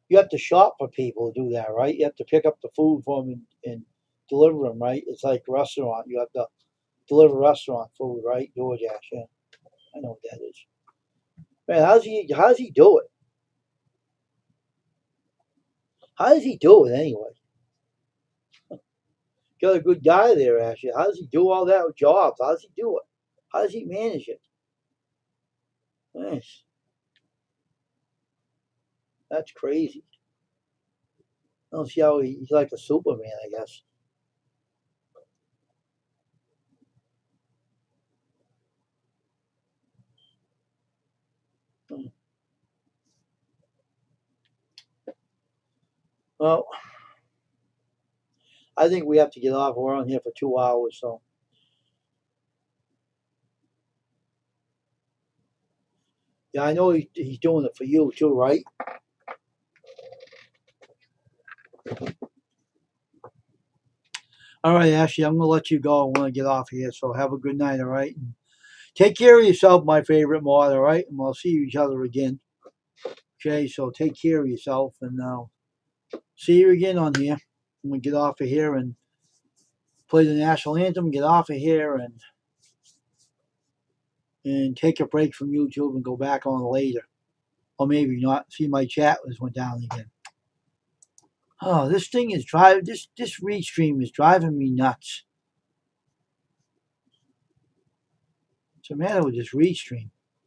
[SPEAKER 1] You have to shop for people to do that, right? You have to pick up the food for them and deliver them, right? It's like a restaurant. You have to deliver restaurant food, right? DoorDash, yeah. I know what that is. Man, how does he do it? How does he do it anyway? got a good guy there, actually. How does he do all that with jobs? How does he do it? How does he manage it? Nice. That's crazy. I don't see how he's like a Superman, I guess. Well, I think we have to get off. We're on here for 2 hours, so. Yeah, I know he's doing it for you too, right? All right, Ashley, I'm going to let you go. I want to get off here, so have a good night, all right? And take care of yourself, my favorite mod, all right? And we'll see each other again. Okay, so take care of yourself, and see you again on here. I'm going to get off of here and play the national anthem, get off of here, and take a break from YouTube and go back on later. Or maybe not. See, my chat went down again. Oh, this thing is driving. This read stream is driving me nuts. What's the matter with this read stream?